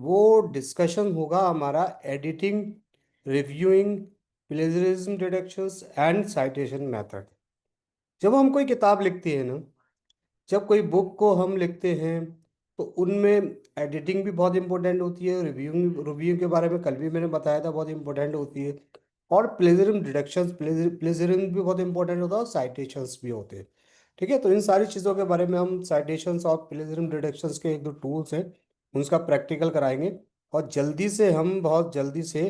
वो डिस्कशन होगा हमारा editing, reviewing, plagiarism detections and citation method. जब हम कोई किताब लिखते हैं ना, जब कोई बुक को हम लिखते हैं, तो उनमें एडिटिंग भी बहुत इंपॉर्टेंट होती है, रिव्यूइंग रिव्यू के बारे में कल भी मैंने बताया था, बहुत इंपॉर्टेंट होती है। और प्लेजरिज्म डिडक्शंस, प्लेजरिज्म भी बहुत इंपॉर्टेंट होता है, और साइटेशंस भी होते हैं। ठीक है, तो इन सारी चीज़ों के बारे में हम साइटेशंस और प्लेजरिज्म डिडक्शंस के एक दो टूल्स हैं, उनका प्रैक्टिकल कराएंगे। और जल्दी से हम, बहुत जल्दी से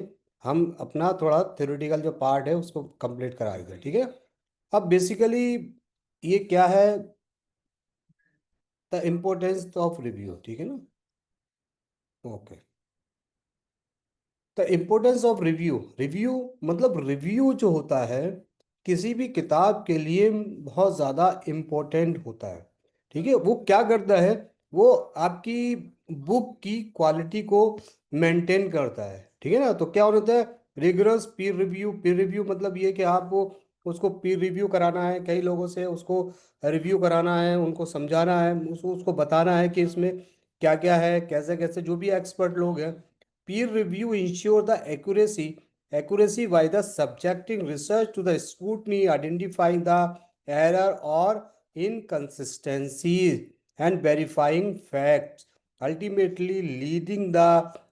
हम अपना थोड़ा थ्योरेटिकल जो पार्ट है उसको कंप्लीट कराएंगे। ठीक है। अब बेसिकली ये क्या है, द इम्पोर्टेंस ऑफ रिव्यू। ठीक है ना। Okay. The importance of review, review मतलब रिव्यू जो होता है किसी भी किताब के लिए बहुत ज़्यादा इम्पोर्टेंट होता है। ठीक है, वो क्या करता है, वो आपकी बुक की क्वालिटी को मेंटेन करता है। ठीक है ना। तो क्या होता है, रिगरस पीर रिव्यू। पीर रिव्यू मतलब ये कि आपको उसको पीर रिव्यू कराना है, कई लोगों से उसको रिव्यू कराना है, उनको समझाना है, उसको उसको बताना है कि इसमें क्या क्या है, कैसे कैसे, जो भी एक्सपर्ट लोग हैं। Peer review ensure the accuracy by the subjecting research to the scrutiny, identifying the error or inconsistencies, and verifying facts, ultimately leading the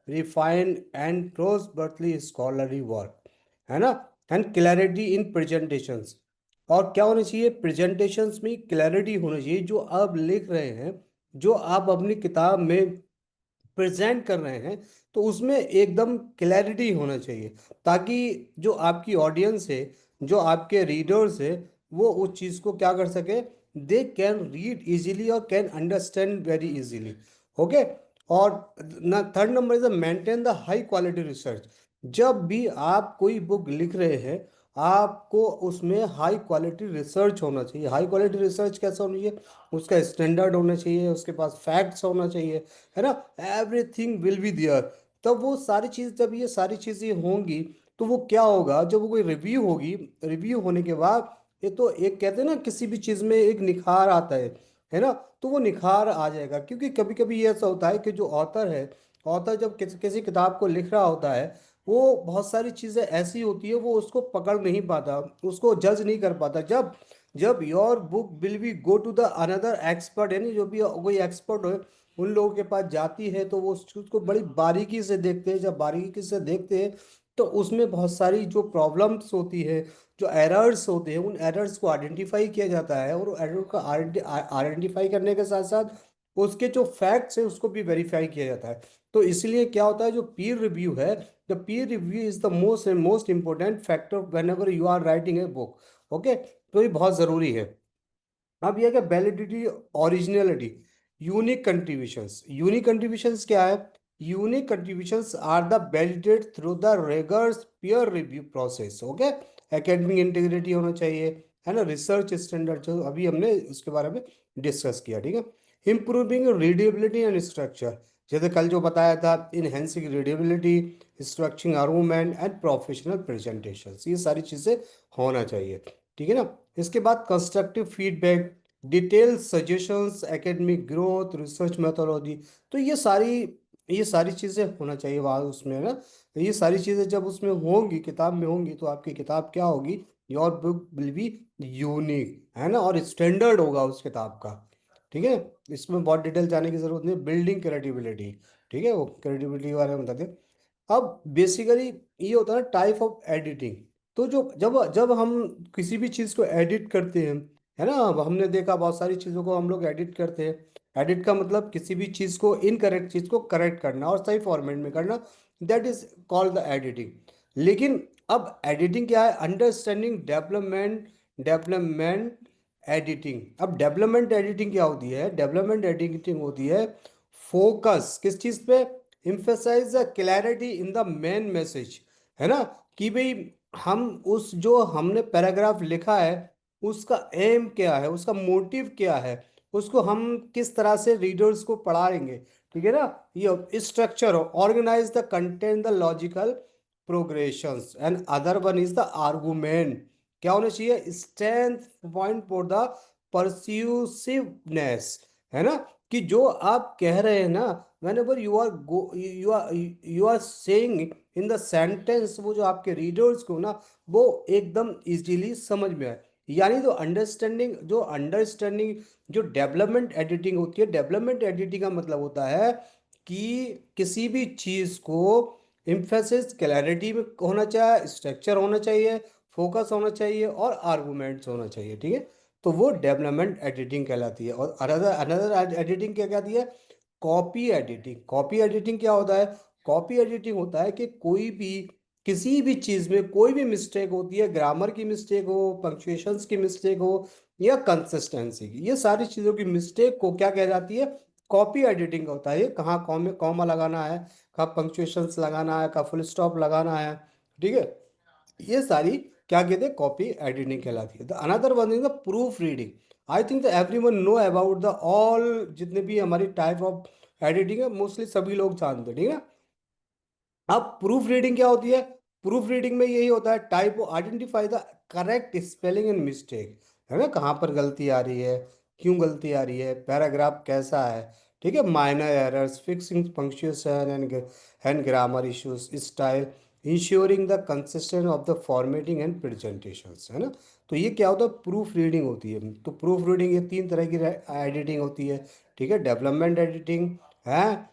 refined and trustworthy scholarly work, है ना। And clarity in presentations. और क्या होना चाहिए, presentations में clarity होनी चाहिए। जो आप लिख रहे हैं, जो आप अपनी किताब में प्रेजेंट कर रहे हैं, तो उसमें एकदम क्लैरिटी होना चाहिए, ताकि जो आपकी ऑडियंस है, जो आपके रीडर्स है, वो उस चीज़ को क्या कर सके, दे कैन रीड इजीली और can understand very easily. Okay. और ना, third number is maintain the high quality research. जब भी आप कोई बुक लिख रहे हैं, आपको उसमें हाई क्वालिटी रिसर्च होना चाहिए। हाई क्वालिटी रिसर्च कैसा होना चाहिए, उसका स्टैंडर्ड होना चाहिए, उसके पास फैक्ट्स होना चाहिए, है ना। Everything will be there. तब वो सारी चीज, जब ये सारी चीजें होंगी, तो वो क्या होगा, जब वो कोई रिव्यू होगी, रिव्यू होने के बाद, ये तो एक कहते हैं ना, किसी भी चीज में एक निखार आता है ना। तो वो निखार आ जाएगा, क्योंकि कभी कभी ये ऐसा होता है कि जो ऑथर है, ऑथर जब किसी किताब को लिख रहा होता है, वो बहुत सारी चीजें ऐसी होती है, वो उसको पकड़ नहीं पाता, उसको जज नहीं कर पाता। जब जब your book will be go to the another expert, यानी जो भी कोई एक्सपर्ट हो, उन लोगों के पास जाती है, तो वो उस चीज़ को बड़ी बारीकी से देखते हैं। जब बारीकी से देखते हैं, तो उसमें बहुत सारी जो प्रॉब्लम्स होती है, जो एरर्स होते हैं, उन एरर्स को आइडेंटिफाई किया जाता है। और एरर को आइडेंटिफाई करने के साथ साथ उसके जो फैक्ट्स है उसको भी वेरीफाई किया जाता है। तो इसलिए क्या होता है, जो पीर रिव्यू है, the peer review is the most important factor whenever you are writing a book. Okay, तो ये बहुत ज़रूरी है। अब यह क्या, validity, originality, unique contributions. Unique contributions क्या है, unique contributions are the validate through the rigorous peer review process. Okay. Academic integrity होना चाहिए, है ना। रिसर्च स्टैंडर्ड जो अभी हमने उसके बारे में डिस्कस किया। ठीक है। इंप्रूविंग रीडेबिलिटी एंड स्ट्रक्चर, जैसे कल जो बताया था, enhancing readability, structuring argument and professional presentation, ये सारी चीज़ें होना चाहिए। ठीक है ना। इसके बाद constructive feedback, detail suggestions, academic growth, research methodology. तो ये सारी चीज़ें होना चाहिए वहाँ उसमें, है ना। तो ये सारी चीज़ें जब उसमें होंगी, किताब में होंगी, तो आपकी किताब क्या होगी, your book will be unique, है ना, और स्टैंडर्ड होगा उस किताब का। ठीक है। इसमें बहुत डिटेल जाने की जरूरत नहीं, बिल्डिंग क्रेडिबिलिटी। ठीक है, वो क्रेडिबिलिटी के बारे में बताते हैं। अब बेसिकली ये होता है टाइप ऑफ एडिटिंग। तो जो जब जब हम किसी भी चीज़ को एडिट करते हैं, है ना, अब हमने देखा बहुत सारी चीज़ों को हम लोग एडिट करते हैं। एडिट का मतलब किसी भी चीज़ को, इनकरेक्ट चीज़ को करेक्ट करना और सही फॉर्मेट में करना, that is called the editing. लेकिन अब एडिटिंग क्या है, अंडरस्टैंडिंग डेवलपमेंट, डेवलपमेंट एडिटिंग। अब डेवलपमेंट एडिटिंग क्या होती है, डेवलपमेंट एडिटिंग होती है फोकस किस चीज़ पे, emphasize the clarity in the main message, है ना। कि भाई हम उस जो हमने पैराग्राफ लिखा है, उसका एम क्या है, उसका मोटिव क्या है, उसको हम किस तरह से रीडर्स को पढ़ाएंगे। ठीक है ना। ये स्ट्रक्चर हो, organise the content, the logical progressions, and other one is the argument. क्या होना चाहिए, strength point for the persuasiveness, है ना। कि जो आप कह रहे हैं ना, whenever you are saying in the sentence, वो जो आपके रीडर्स को ना, वो एकदम इजीली समझ में आए। यानी तो अंडरस्टैंडिंग जो डेवलपमेंट एडिटिंग होती है, डेवलपमेंट एडिटिंग का मतलब होता है कि किसी भी चीज को इम्फेसिस क्लैरिटी में होना चाहिए, स्ट्रक्चर होना चाहिए, फोकस होना चाहिए और आर्गुमेंट्स होना चाहिए, ठीक है। तो वो डेवलपमेंट एडिटिंग कहलाती है। और अनदर अनदर एडिटिंग क्या कहती है? Copy editing. कॉपी एडिटिंग क्या होता है? कॉपी एडिटिंग होता है कि कोई भी किसी भी चीज में कोई भी मिस्टेक होती है, ग्रामर की मिस्टेक हो, पंक्चुएशंस की मिस्टेक हो, या कंसिस्टेंसी की, ये सारी चीजों की मिस्टेक को क्या कह जाती है? कॉपी एडिटिंग होता है। ये कहाँ कॉमा लगाना है, कहाँ पंक्चुएशंस लगाना है, कहाँ फुल स्टॉप लगाना है, ठीक है। ये सारी क्या कहते हैं? कॉपी एडिटिंग कहलाती है। The another one is the proof reading. I think everyone know about the all, जितने भी हमारी टाइप ऑफ एडिटिंग है, मोस्टली सभी लोग जानते हैं, ठीक है। अब प्रूफ रीडिंग क्या होती है? प्रूफ रीडिंग में यही होता है, type identify the correct spelling and mistake, है ना, कहाँ पर गलती आ रही है, क्यों गलती आ रही है, पैराग्राफ कैसा है, ठीक है, minor errors, fixing punctuation and grammar issues, style, ensuring the consistent of the formatting and presentations, है ना। तो ये क्या होता है? प्रूफ रीडिंग होती है। तो प्रूफ रीडिंग ये तीन तरह की एडिटिंग होती है, ठीक है। डेवलपमेंट एडिटिंग है,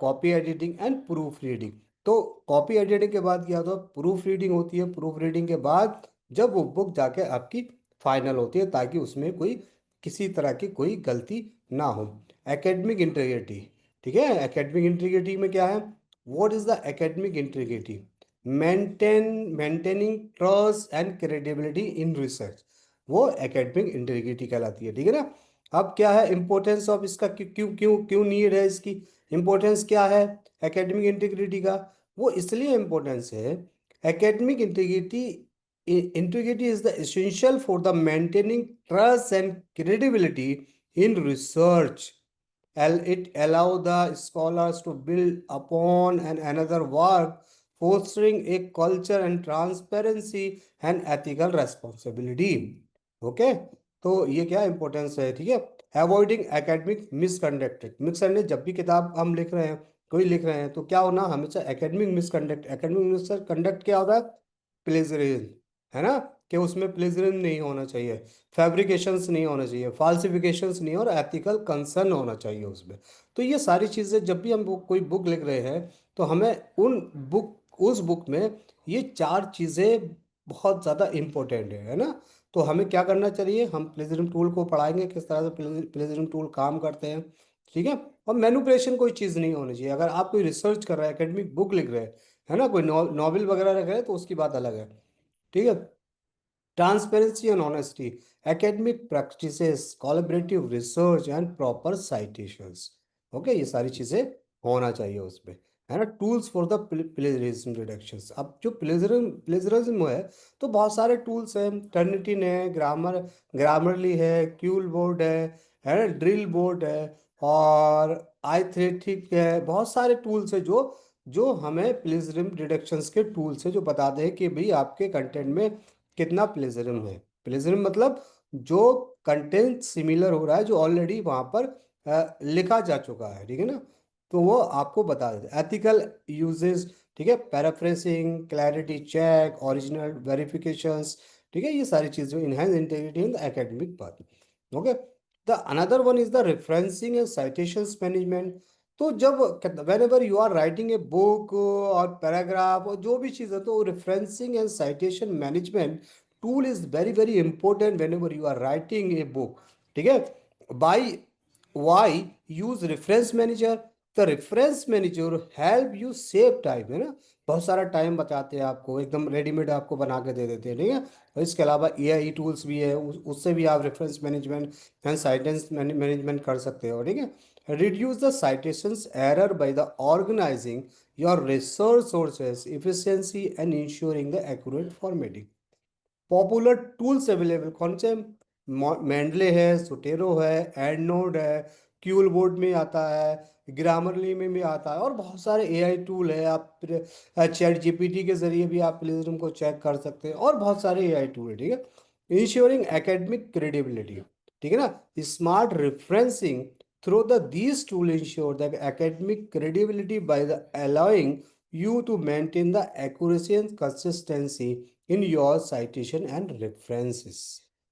copy editing and proof reading. तो कॉपी एडिटिंग के बाद क्या होता है? प्रूफ रीडिंग होती है। प्रूफ रीडिंग के बाद जब वो बुक जाके आपकी फाइनल होती है, ताकि उसमें कोई किसी तरह की कोई गलती ना हो। एकेडमिक इंटीग्रिटी, ठीक है। एकेडमिक इंटीग्रिटी में क्या है? What is the academic integrity? Maintaining trust and credibility in research, वो एकेडमिक इंटीग्रिटी कहलाती है, ठीक है ना। अब क्या है इंपॉर्टेंस ऑफ इसका? क्यों क्यों क्यों क्यों नीड है इसकी? इंपॉर्टेंस क्या है एकेडमिक इंटीग्रिटी का? वो इसलिए इम्पोर्टेंस है, academic integrity is the essential for the maintaining trust and credibility in research. It allow the scholars to build upon and another work, fostering a culture and transparency and ethical responsibility. Okay, तो ये क्या importance है, ठीक है। Avoiding academic misconduct. Misconduct, जब भी किताब हम लिख रहे हैं, कोई लिख रहे हैं, तो क्या होना हमेशा? Academic misconduct. एकेडमिक मिसकंडक्ट क्या होता है? प्लेजरिज्म, है ना, कि उसमें प्लेजरिज्म नहीं होना चाहिए, फैब्रिकेशंस नहीं होना चाहिए, फाल्सिफिकेशंस नहीं, और एथिकल कंसर्न होना चाहिए उसमें। तो ये सारी चीज़ें जब भी हम कोई बुक लिख रहे हैं, तो हमें उस बुक में ये चार चीज़ें बहुत ज़्यादा इम्पोर्टेंट है ना। तो हमें क्या करना चाहिए? हम प्लेजरिज्म टूल को पढ़ाएंगे, किस तरह से प्लेजरिज्म टूल काम करते हैं, ठीक है। और मैनिपुलेशन कोई चीज़ नहीं होनी चाहिए। अगर आप कोई रिसर्च कर रहे हैं, एकेडमिक बुक लिख रहे हैं, है ना, कोई नॉवल वगैरह लिख रहे हैं, तो उसकी बात अलग है, ठीक है। Transparency and honesty, academic practices, collaborative research and proper citations, okay, ये सारी चीजें होना चाहिए उसमें, है ना। Tools for the plagiarism reductions. अब जो प्लेजरिज्म है, तो बहुत सारे टूल्स हैं। टर्निटिन है, ग्रामरली है, क्यूल बोर्ड है ना, ड्रिल बोर्ड है, और आइथेटिक है। बहुत सारे टूल्स है जो हमें प्लेजरिज्म रिडक्शंस के टूल्स है, जो बताते हैं कि भाई आपके कंटेंट में कितना प्लेजरिज्म है। प्लेजरिज्म मतलब जो कंटेंट सिमिलर हो रहा है, जो ऑलरेडी वहां पर लिखा जा चुका है, ठीक है ना। तो वो आपको बता देते। एथिकल यूजेस, ठीक है, paraphrasing, clarity check, original verifications, ठीक है, ये सारी चीजें enhance integrity in the academic path. Okay, the another one is the referencing and citations management. तो जब whenever you are writing a book और पैराग्राफ और जो भी चीज़ है, तो referencing and citation management tool is very very important whenever you are writing a book, ठीक है। By why use reference manager? The reference manager help you save time, है ना, बहुत सारा टाइम बचाते हैं आपको, एकदम रेडीमेड आपको बना के दे देते हैं, ठीक है। और इसके अलावा एआई टूल्स भी है, उससे भी आप रेफरेंस मैनेजमेंट एंड साइटेंस मैनेजमेंट कर सकते हो, ठीक है। Reduce the citations error by the organizing your research sources efficiency and ensuring the accurate formatting. Popular tools available कौन से? मेंडले है, सुटेरो है, एंडनोड है, क्यूल बोर्ड में आता है, ग्रामरली में भी आता है, और बहुत सारे एआई टूल है। आप चैट जीपीटी के जरिए भी आप प्लेजरिज्म को चेक कर सकते हैं, और बहुत सारे एआई टूल है, ठीक है। इंश्योरिंग एकेडमिक क्रेडिबिलिटी, ठीक है ना, smart referencing Through these tools ensure the academic credibility by allowing you to maintain the accuracy and consistency in your citation and references.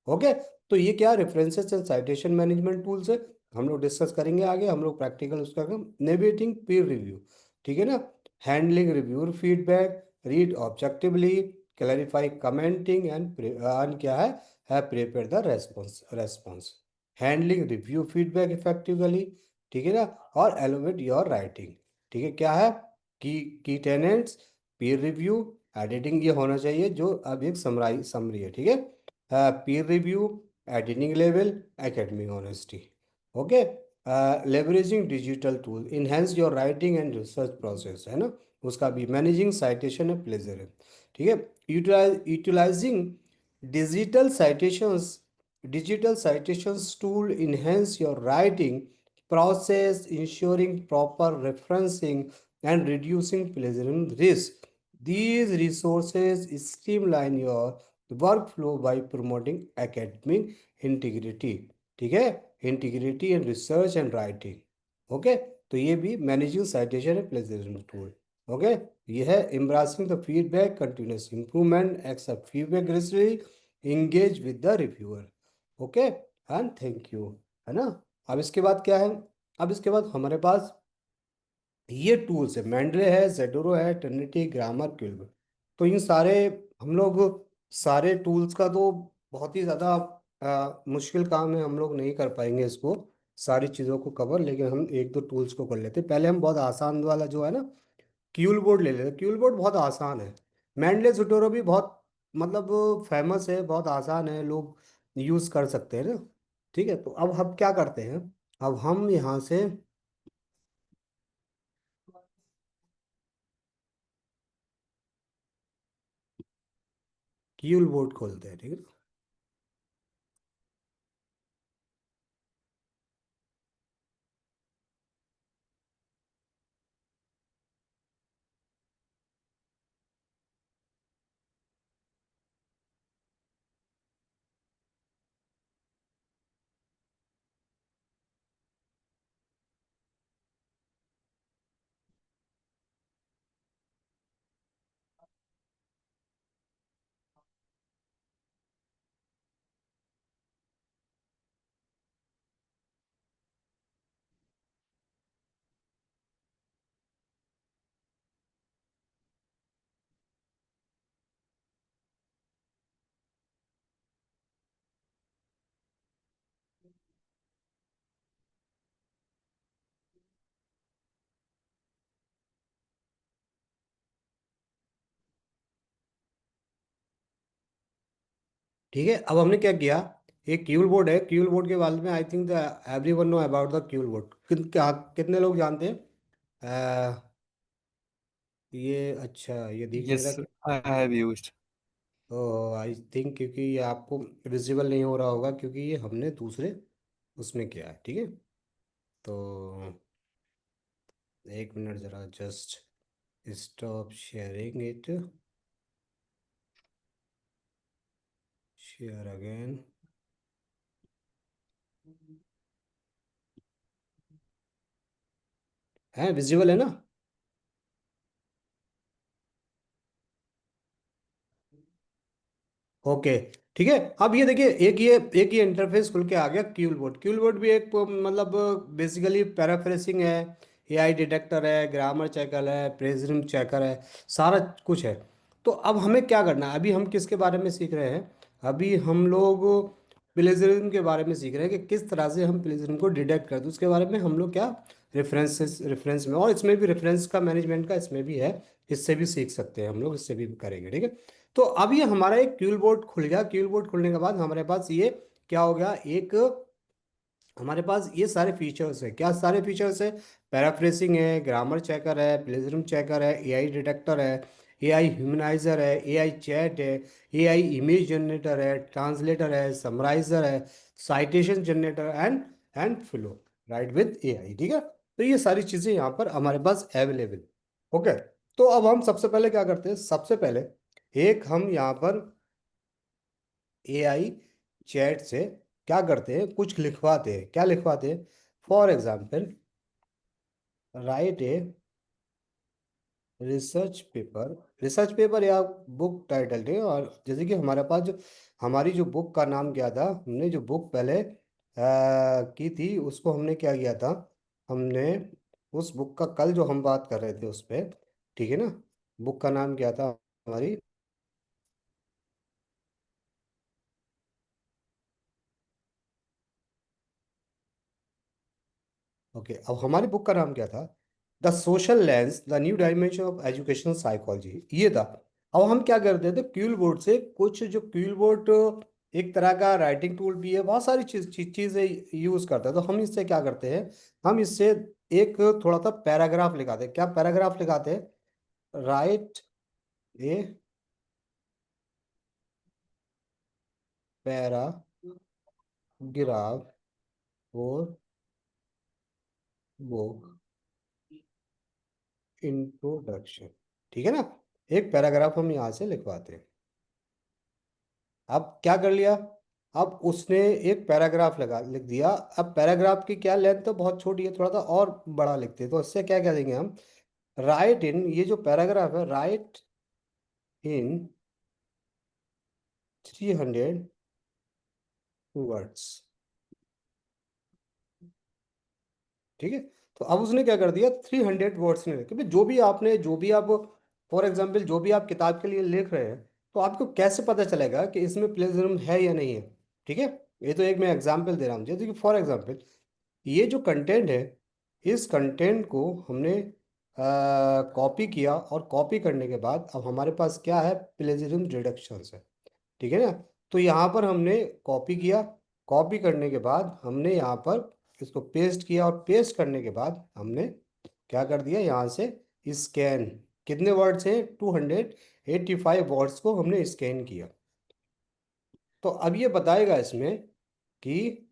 Okay, तो ये क्या references and citation management tools है, हम लोग discuss करेंगे आगे, हम लोग प्रैक्टिकल उसका काम, नेविगेटिंग पीर रिव्यू, ठीक है ना, handling reviewer feedback, read objectively, clarify commenting and क्या है prepare the response, handling review feedback effectively, ठीक है ना, और एलोवेट योर राइटिंग, ठीक है, क्या है की टेनेंट्स, पीर रिव्यू, एडिटिंग, ये होना चाहिए जो अब एक समरी है, ठीक है, पीर review, editing level, academic honesty, okay, leveraging digital tool enhance your writing and research process, है ना, उसका भी मैनेजिंग साइटेशन है प्लेजर है, ठीक है, utilising digital citations digital citations tool enhance your writing process, ensuring proper referencing and reducing plagiarism risk. These resources streamline your workflow by promoting academic integrity, ठीक है, integrity in research and writing, okay, तो ये भी managing citation है plagiarism tool, okay, ये है embracing the feedback, continuous improvement, accept feedback gracefully, engage with the reviewer, okay and thank you, है ना। अब इसके बाद क्या है, अब इसके बाद हमारे पास ये टूल्स है, मैंड्रे है, जेडोरो है, ट्रिनिटी, ग्रामर, क्विल्ब, तो इन सारे हम लोग सारे टूल्स का तो बहुत ही ज़्यादा मुश्किल काम है, हम लोग नहीं कर पाएंगे इसको सारी चीज़ों को कवर, लेकिन हम एक दो टूल्स को कर लेते हैं। पहले हम बहुत आसान वाला जो है ना क्यूल बोर्ड ले लेते, क्यूल बोर्ड बहुत आसान है, मैंडले जुटोरो भी बहुत मतलब फेमस है, बहुत आसान है, लोग यूज़ कर सकते हैं ना, ठीक है, तो अब हम क्या करते हैं, अब हम यहाँ से क्यूल बोर्ड खोलते हैं, ठीक है। ठीक है, अब हमने क्या किया, एक क्यूल बोर्ड है, क्यूल बोर्ड के बारे में I think the every one know about the Kiul board, कितने लोग जानते हैं, ये अच्छा ये दिख नहीं रहा Yes, कि, I have used. Oh I think क्योंकि ये आपको विजिबल नहीं हो रहा होगा क्योंकि ये हमने दूसरे उसमें किया है, ठीक है, तो एक मिनट ज़रा just stop sharing it, share again, है विजिबल है ना, ओके, ठीक है, अब ये देखिए एक ये इंटरफेस खुल के आ गया क्यूल बोर्ड, क्यूल बोर्ड भी एक मतलब बेसिकली पैराफ्रेसिंग है, एआई डिटेक्टर है, ग्रामर चेकर है, प्रेजरिज्म चेकर है, सारा कुछ है। तो अब हमें क्या करना है, अभी हम किसके बारे में सीख रहे हैं, अभी हम लोग प्लेजरिज्म के बारे में सीख रहे हैं कि किस तरह से हम प्लेजरिज्म को डिटेक्ट करते हैं, उसके बारे में हम लोग क्या रेफरेंस में, और इसमें भी रेफरेंस का मैनेजमेंट का इसमें भी है, इससे भी सीख सकते हैं हम लोग, इससे भी करेंगे, ठीक है। तो अब ये हमारा एक क्यूल बोर्ड खुल गया, क्यूल बोर्ड खुलने के बाद हमारे पास ये क्या हो गया, एक हमारे पास ये सारे फीचर्स है, क्या सारे फीचर्स है, पैराफ्रेसिंग है, ग्रामर चेकर है, प्लेजरिज्म चेकर है, एआई डिटेक्टर है, एआई ह्यूमनाइजर है, एआई चैट है, एआई इमेज जनरेटर है, ट्रांसलेटर है, समराइजर है, citation generator and flow, right with AI, ठीक है, तो ये सारी चीज़ें यहाँ पर हमारे पास अवेलेबल, ओके। तो अब हम सबसे पहले क्या करते हैं, सबसे पहले एक हम यहाँ पर एआई चैट से क्या करते हैं, कुछ लिखवाते हैं, क्या लिखवाते हैं, for example, right a research paper या बुक टाइटल थे। और जैसे कि हमारे पास जो हमारी जो बुक का नाम क्या था, हमने जो बुक पहले की थी उसको हमने क्या किया था, हमने उस बुक का कल जो हम बात कर रहे थे उस पे, ठीक है ना, बुक का नाम क्या था हमारी। ओके, अब हमारी बुक का नाम क्या था, the social lens the new dimension of educational psychology, ये था। अब हम क्या करते थे, क्यूल बोर्ड से कुछ जो क्यूल बोर्ड एक तरह का राइटिंग टूल भी है, बहुत सारी चीजें यूज करते हैं। तो हम इससे क्या करते हैं, हम इससे एक थोड़ा सा पैराग्राफ लिखाते हैं। क्या पैराग्राफ लिखाते हैं, राइट ए पैराग्राफ और बुक इंट्रोडक्शन, ठीक है ना। एक पैराग्राफ हम यहाँ से लिखवाते हैं। अब क्या कर लिया, अब उसने एक पैराग्राफ लगा लिख दिया। अब पैराग्राफ की क्या लेंथ तो बहुत छोटी है, थोड़ा सा और बड़ा लिखते हैं। तो इससे क्या कह देंगे हम, राइट इन, ये जो पैराग्राफ है, राइट इन 300 वर्ड्स, ठीक है। तो अब उसने क्या कर दिया, 300 वर्ड्स ने लिखे। भाई जो भी आपने, जो भी आप, फॉर एग्जाम्पल जो भी आप किताब के लिए लिख रहे हैं, तो आपको कैसे पता चलेगा कि इसमें प्लेजरिज्म है या नहीं है, ठीक है। ये तो एक मैं एग्जाम्पल दे रहा हूँ, जैसे कि फॉर एग्जाम्पल ये जो कंटेंट है, इस कंटेंट को हमने कॉपी किया, और कॉपी करने के बाद अब हमारे पास क्या है, प्लेजरिज्म रिडक्शन है, ठीक है ना। तो यहाँ पर हमने कॉपी किया, कॉपी करने के बाद हमने यहाँ पर इसको पेस्ट किया, और पेस्ट करने के बाद हमने क्या कर दिया, यहाँ से स्कैन। कितने वर्ड्स हैं, 285 वर्ड्स को हमने स्कैन किया। तो अब ये बताएगा इसमें कि,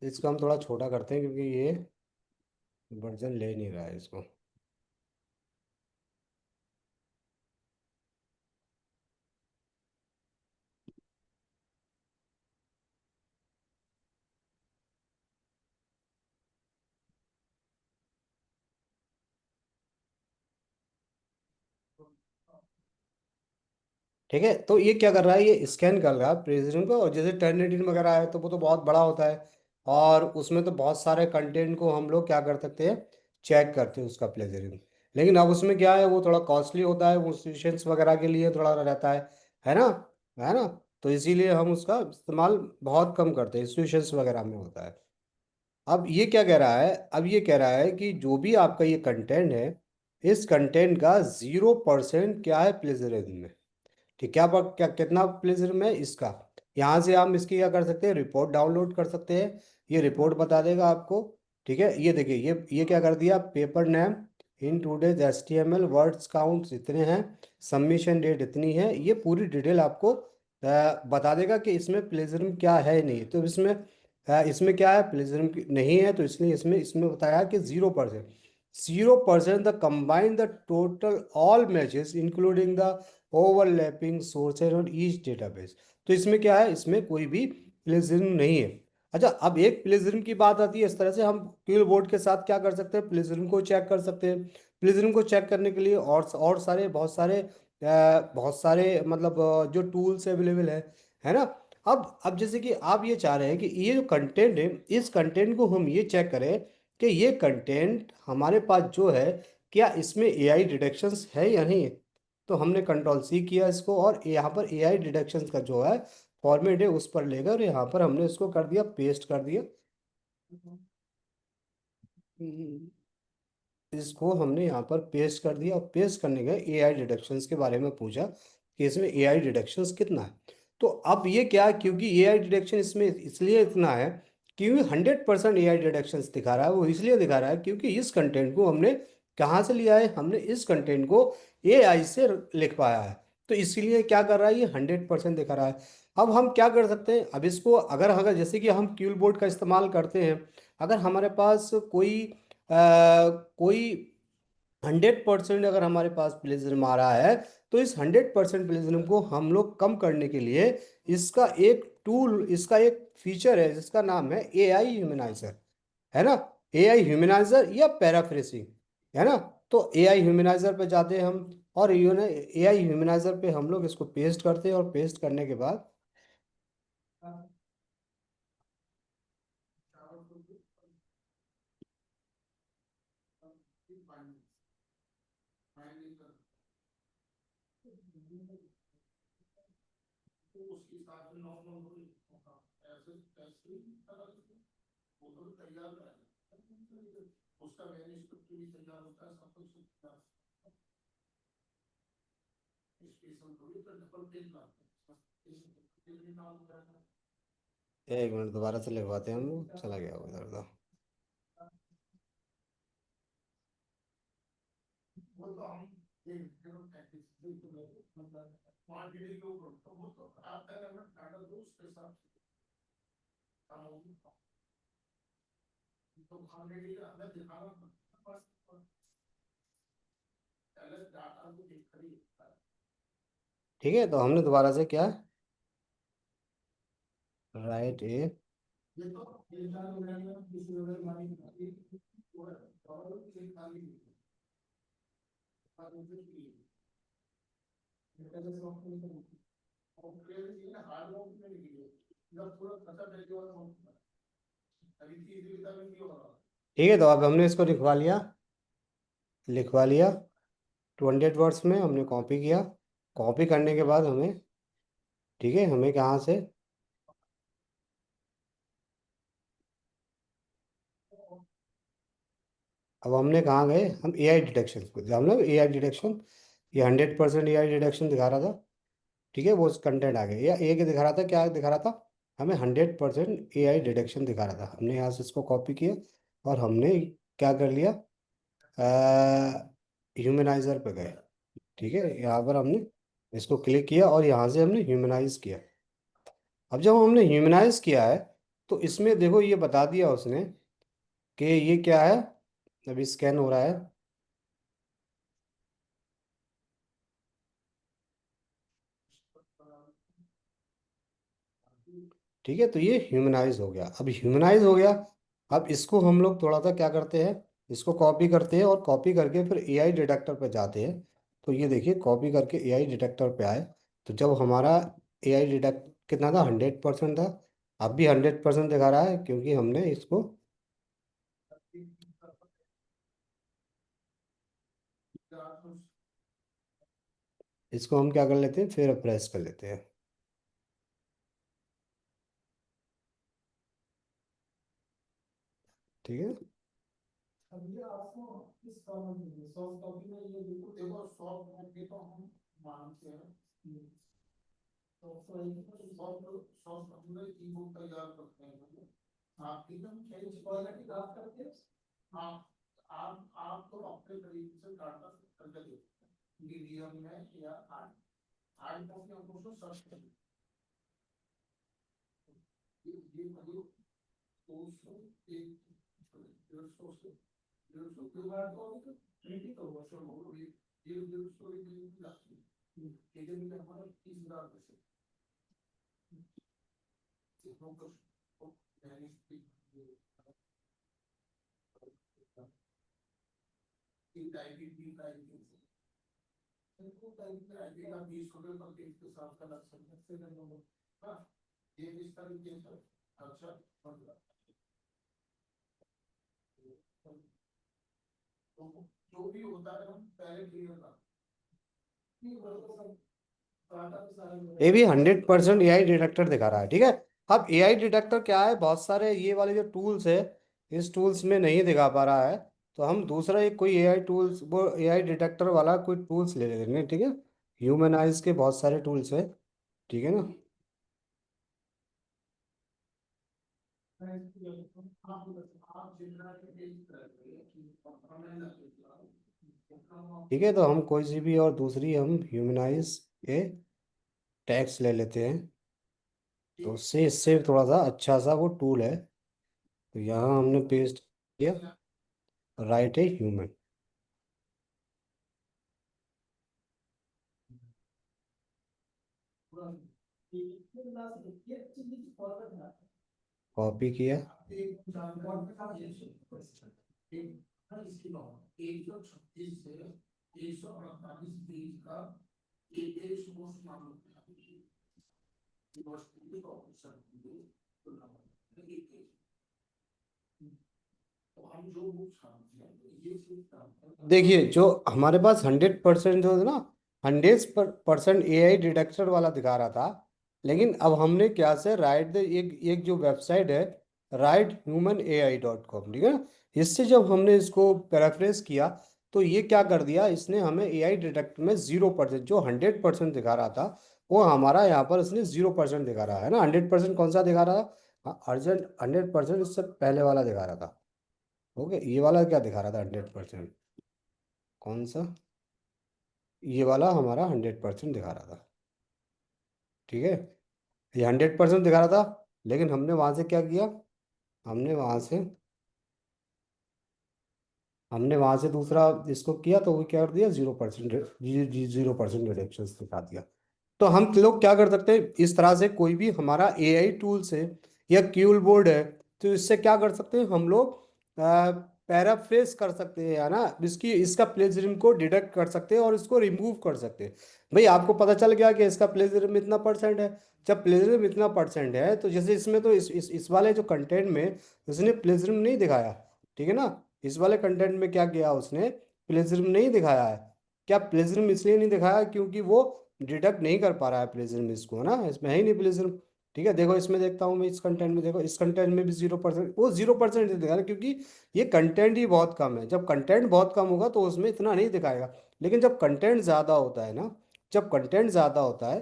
इसको हम थोड़ा छोटा करते हैं क्योंकि ये वर्जन ले नहीं रहा है इसको। ठीक है, तो ये क्या कर रहा है, ये स्कैन कर रहा है प्रेसिडेंट को। और जैसे टर्निटिन वगैरह है तो वो तो बहुत बड़ा होता है, और उसमें तो बहुत सारे कंटेंट को हम लोग क्या कर सकते हैं, चेक करते हैं उसका प्लेजरिज्म। लेकिन अब उसमें क्या है, वो थोड़ा कॉस्टली होता है, वो इंस्टीट्यूशंस वगैरह के लिए थोड़ा रहता है ना, है ना। तो इसीलिए हम उसका इस्तेमाल बहुत कम करते हैं, इंस्टीट्यूशंस वगैरह में होता है। अब ये क्या कह रहा है, अब ये कह रहा है कि जो भी आपका ये कंटेंट है, इस कंटेंट का 0% क्या है, प्लेजरिज्म। ठीक, क्या कितना प्लेजर है इसका। यहाँ से हम इसकी क्या कर सकते हैं, रिपोर्ट डाउनलोड कर सकते हैं। ये रिपोर्ट बता देगा आपको, ठीक है। ये देखिए, ये क्या कर दिया, paper name in today's HTML words counts इतने हैं, सबमिशन डेट इतनी है, ये पूरी डिटेल आपको बता देगा कि इसमें प्लेजरिज्म क्या है नहीं। तो इसमें क्या है, प्लेजरिज्म नहीं है, तो इसलिए इसमें इसमें बताया कि 0%। 0% the combine the total all matches including the overlapping sources on each database. तो इसमें क्या है, इसमें कोई भी प्लेजरिज्म नहीं है। अच्छा, अब एक प्लेजरिज्म की बात आती है, इस तरह से हम क्यूल बोर्ड के साथ क्या कर सकते हैं, प्लेजरिज्म को चेक कर सकते हैं। प्लेजरिज्म को चेक करने के लिए और सारे बहुत सारे मतलब जो टूल्स अवेलेबल है ना। अब जैसे कि आप ये चाह रहे हैं कि ये जो कंटेंट है, इस कंटेंट को हम ये चेक करें कि ये कंटेंट हमारे पास जो है, क्या इसमें AI डिटेक्शंस है या नहीं है। तो हमने कंट्रोल C किया इसको, और यहाँ पर AI डिडक्शन का जो है फॉर्मेट है उस पर लेकर यहाँ पर हमने इसको कर दिया, पेस्ट कर दिया। इसको हमने यहाँ पर पेस्ट कर दिया, और पेस्ट करने के AI डिडक्शंस के बारे में पूछा कि इसमें AI डिडक्शंस कितना है। तो अब ये क्या, क्योंकि एआई डिटेक्शन इसमें इसलिए इतना है, क्योंकि 100% एआई डिटेक्शन दिखा रहा है। वो इसलिए दिखा रहा है क्योंकि इस कंटेंट को हमने कहाँ से लिया है, हमने इस कंटेंट को एआई से लिख पाया है। तो इसीलिए क्या कर रहा है, ये 100% दिखा रहा है। अब हम क्या कर सकते हैं, अब इसको अगर अगर जैसे कि हम क्यूल बोर्ड का इस्तेमाल करते हैं, अगर हमारे पास कोई 100% अगर हमारे पास प्लेजरिज्म आ रहा है, तो इस 100% प्लेजरिज्म को हम लोग कम करने के लिए इसका एक टूल, इसका एक फीचर है जिसका नाम है एआई ह्यूमनाइजर, है ना। एआई ह्यूमनाइजर या पैराफ्रेसिंग, है ना। तो एआई ह्यूमनाइजर पे जाते हैं हम, और एआई ह्यूमनाइजर पे हम लोग इसको पेस्ट करते हैं, और पेस्ट करने के बाद एक मिनट दोबारा से लिखवाते हैं हम, चला गया वो इधर उधर। ठीक है, तो हमने दोबारा से क्या, राइट ए, ठीक है। तो अब हमने इसको लिखवा लिया, लिखवा लिया। 28 वर्ड्स में हमने कॉपी किया। कॉपी करने के बाद हमें, ठीक है, हमें कहाँ से, अब हमने कहाँ गए, हम एआई डिटेक्शन को, हम लोग एआई डिटेक्शन, ये 100% एआई डिटेक्शन दिखा रहा था। ठीक है, वो कंटेंट आ गया, या ए के दिखा रहा था, क्या दिखा रहा था, हमें 100% एआई डिटेक्शन दिखा रहा था। हमने यहाँ से इसको कॉपी किया, और हमने क्या कर लिया, ह्यूमनाइजर पे गए। ठीक है, यहाँ पर हमने इसको क्लिक किया, और यहाँ से हमने ह्यूमनाइज किया। अब जब हमने ह्यूमनाइज किया है, तो इसमें देखो ये बता दिया उसने कि ये क्या है, अभी स्कैन हो रहा है। ठीक है, तो ये ह्यूमनाइज हो गया। अब ह्यूमनाइज हो गया, अब इसको हम लोग थोड़ा सा क्या करते हैं, इसको कॉपी करते हैं, और कॉपी करके फिर एआई डिटेक्टर पे जाते हैं। तो ये देखिए, कॉपी करके एआई डिटेक्टर पे आए, तो जब हमारा एआई डिटेक्ट कितना था, 100% था। अब भी 100% दिखा रहा है, क्योंकि हमने इसको, इसको हम क्या कर लेते हैं, फिर प्रेस कर लेते हैं। ठीक है, ये भी 100% एआई डिटेक्टर दिखा रहा है। ठीक है, अब एआई डिटेक्टर क्या है, बहुत सारे ये वाले जो टूल्स है, इस टूल्स में नहीं दिखा पा रहा है। तो हम दूसरा एक कोई एआई टूल्स, वो एआई डिटेक्टर वाला कोई टूल्स ले लेंगे। ठीक है, ह्यूमनाइज के बहुत सारे टूल्स है, ठीक है ना। ठीक है, तो हम कोई सी भी और दूसरी हम ह्यूमनाइज ये टैक्स ले लेते हैं। तो उससे इससे थोड़ा सा अच्छा सा वो टूल है। तो यहाँ हमने पेस्ट किया राइट ए ह्यूमन। कॉपी किया। देखिए, जो हमारे पास 100% जो है ना, 100% AI डिटेक्टर वाला दिखा रहा था। लेकिन अब हमने क्या से राइट द एक एक जो वेबसाइट है, righthumanai.com, ठीक है ना। इससे जब हमने इसको पैराफ्रेज किया, तो ये क्या कर दिया इसने, हमें AI डिटेक्टर में 0%, जो 100% दिखा रहा था, वो हमारा यहाँ पर इसने 0% दिखा रहा है ना। 100% कौन सा दिखा रहा था? अर्जेंट 100% इससे पहले वाला दिखा रहा था। ओके, ये वाला क्या दिखा रहा था 100%? कौन सा? ये वाला हमारा 100% दिखा रहा था। ठीक है, ये 100% दिखा रहा था। लेकिन हमने वहां से क्या किया, हमने वहां से हमने वहां से दूसरा इसको किया, तो वो क्या कर दिया, 0%, 0% रिडक्शन दिखा दिया। तो हम लोग क्या कर सकते हैं, इस तरह से कोई भी हमारा AI टूल से या क्यूल बोर्ड है, तो इससे क्या कर सकते हैं हम लोग, पैराफ्रेज कर सकते हैं, है ना। इसकी इसका प्लेजरिज्म को डिडक्ट कर सकते हैं और इसको रिमूव कर सकते हैं। भाई आपको पता चल गया कि इसका प्लेजरिज्म इतना परसेंट है। जब प्लेजरिज्म इतना परसेंट है, तो जैसे इसमें तो इस वाले जो कंटेंट में उसने प्लेजरिज्म नहीं दिखाया, ठीक है ना। इस वाले कंटेंट में क्या किया उसने, प्लेजरिज्म नहीं दिखाया है। क्या प्लेजरिज्म इसलिए नहीं दिखाया क्योंकि वो डिडक्ट नहीं कर पा रहा है प्लेजरिज्म इसको, है ना। इसमें है ही नहीं प्लेजरिज्म। ठीक है, देखो इसमें देखता हूँ मैं, इस कंटेंट में देखो, इस कंटेंट में भी 0%, वो 0% दिखा रहा है क्योंकि ये कंटेंट ही बहुत कम है। जब कंटेंट बहुत कम होगा तो उसमें इतना नहीं दिखाएगा। लेकिन जब कंटेंट ज़्यादा होता है ना, जब कंटेंट ज़्यादा होता है,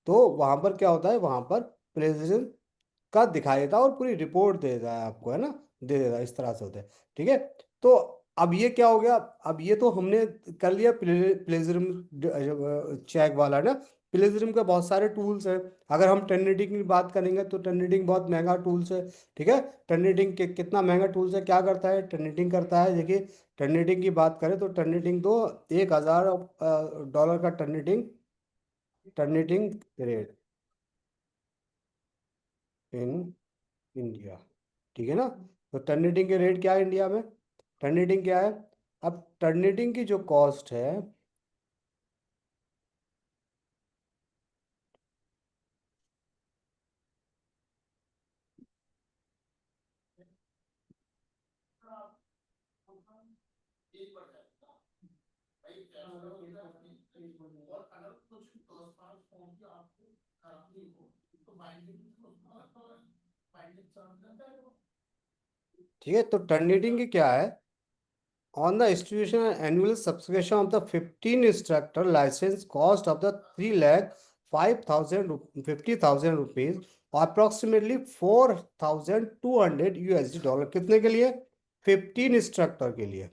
तो वहाँ पर क्या होता है, वहाँ पर प्लेजरिज्म का दिखाई देता है और पूरी रिपोर्ट दे देता है आपको, है ना। दे देता है, इस तरह से होता है। ठीक है, तो अब ये क्या हो गया, अब ये तो हमने कर लिया प्लेजरिज्म चेक वाला ना। प्लेजरिज्म के बहुत सारे टूल्स हैं। अगर हम टर्निटिंग की बात करेंगे तो टर्निटिंग बहुत महंगा टूल्स है। ठीक है, टर्निटिंग के कितना महंगा टूल्स है, क्या करता है टर्निटिंग, करता है देखिए। टर्निटिंग की बात करें तो टर्निटिंग तो $1,000 का टर्निटिंग, टर्निटिंग रेट इन इंडिया। ठीक है ना। तो टर्निटिंग के रेट क्या है इंडिया में, टर्निटिंग क्या है। अब टर्निटिंग की जो कॉस्ट है, ठीक है, तो टर्निटिंग की क्या है, on the institutional annual subscription of the 15 instructor license cost of the 3 lakh 5,000 50,000 rupees, approximately 4,200 USD dollar, कितने के लिए, 15 इंस्ट्रक्टर के लिए।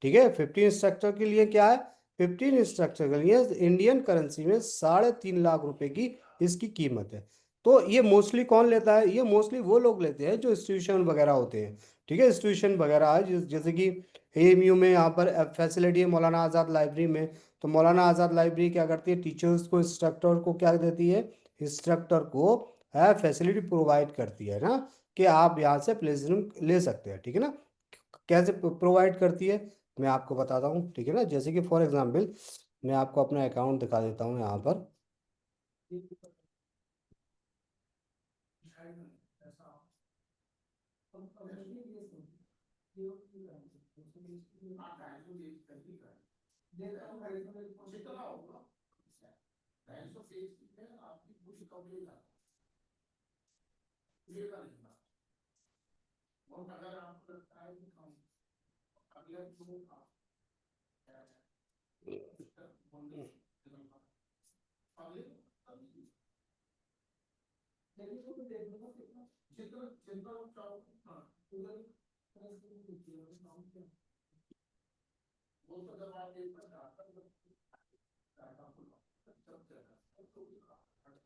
ठीक है, 15 स्ट्रक्चर के लिए क्या है, 15 स्ट्रक्चर के लिए इंडियन करेंसी में 3.5 लाख रुपए की इसकी कीमत है। तो ये मोस्टली कौन लेता है, ये मोस्टली वो लोग लेते हैं जो इंस्टीट्यूशन वगैरह होते हैं। ठीक है, इंस्टीट्यूशन वगैरह है, जैसे कि AMU में यहाँ पर फैसिलिटी है मौलाना आज़ाद लाइब्रेरी में। तो मौलाना आज़ाद लाइब्रेरी क्या करती है, टीचर्स को, इंस्ट्रक्टर को क्या देती है, इंस्ट्रक्टर को फैसिलिटी प्रोवाइड करती है ना, कि आप यहाँ से प्लेसमेंट ले सकते हैं। ठीक है ना। कैसे प्रोवाइड करती है, मैं आपको बताता हूँ। ठीक है ना, जैसे कि फॉर एग्जांपल मैं आपको अपना अकाउंट दिखा देता हूँ यहाँ पर।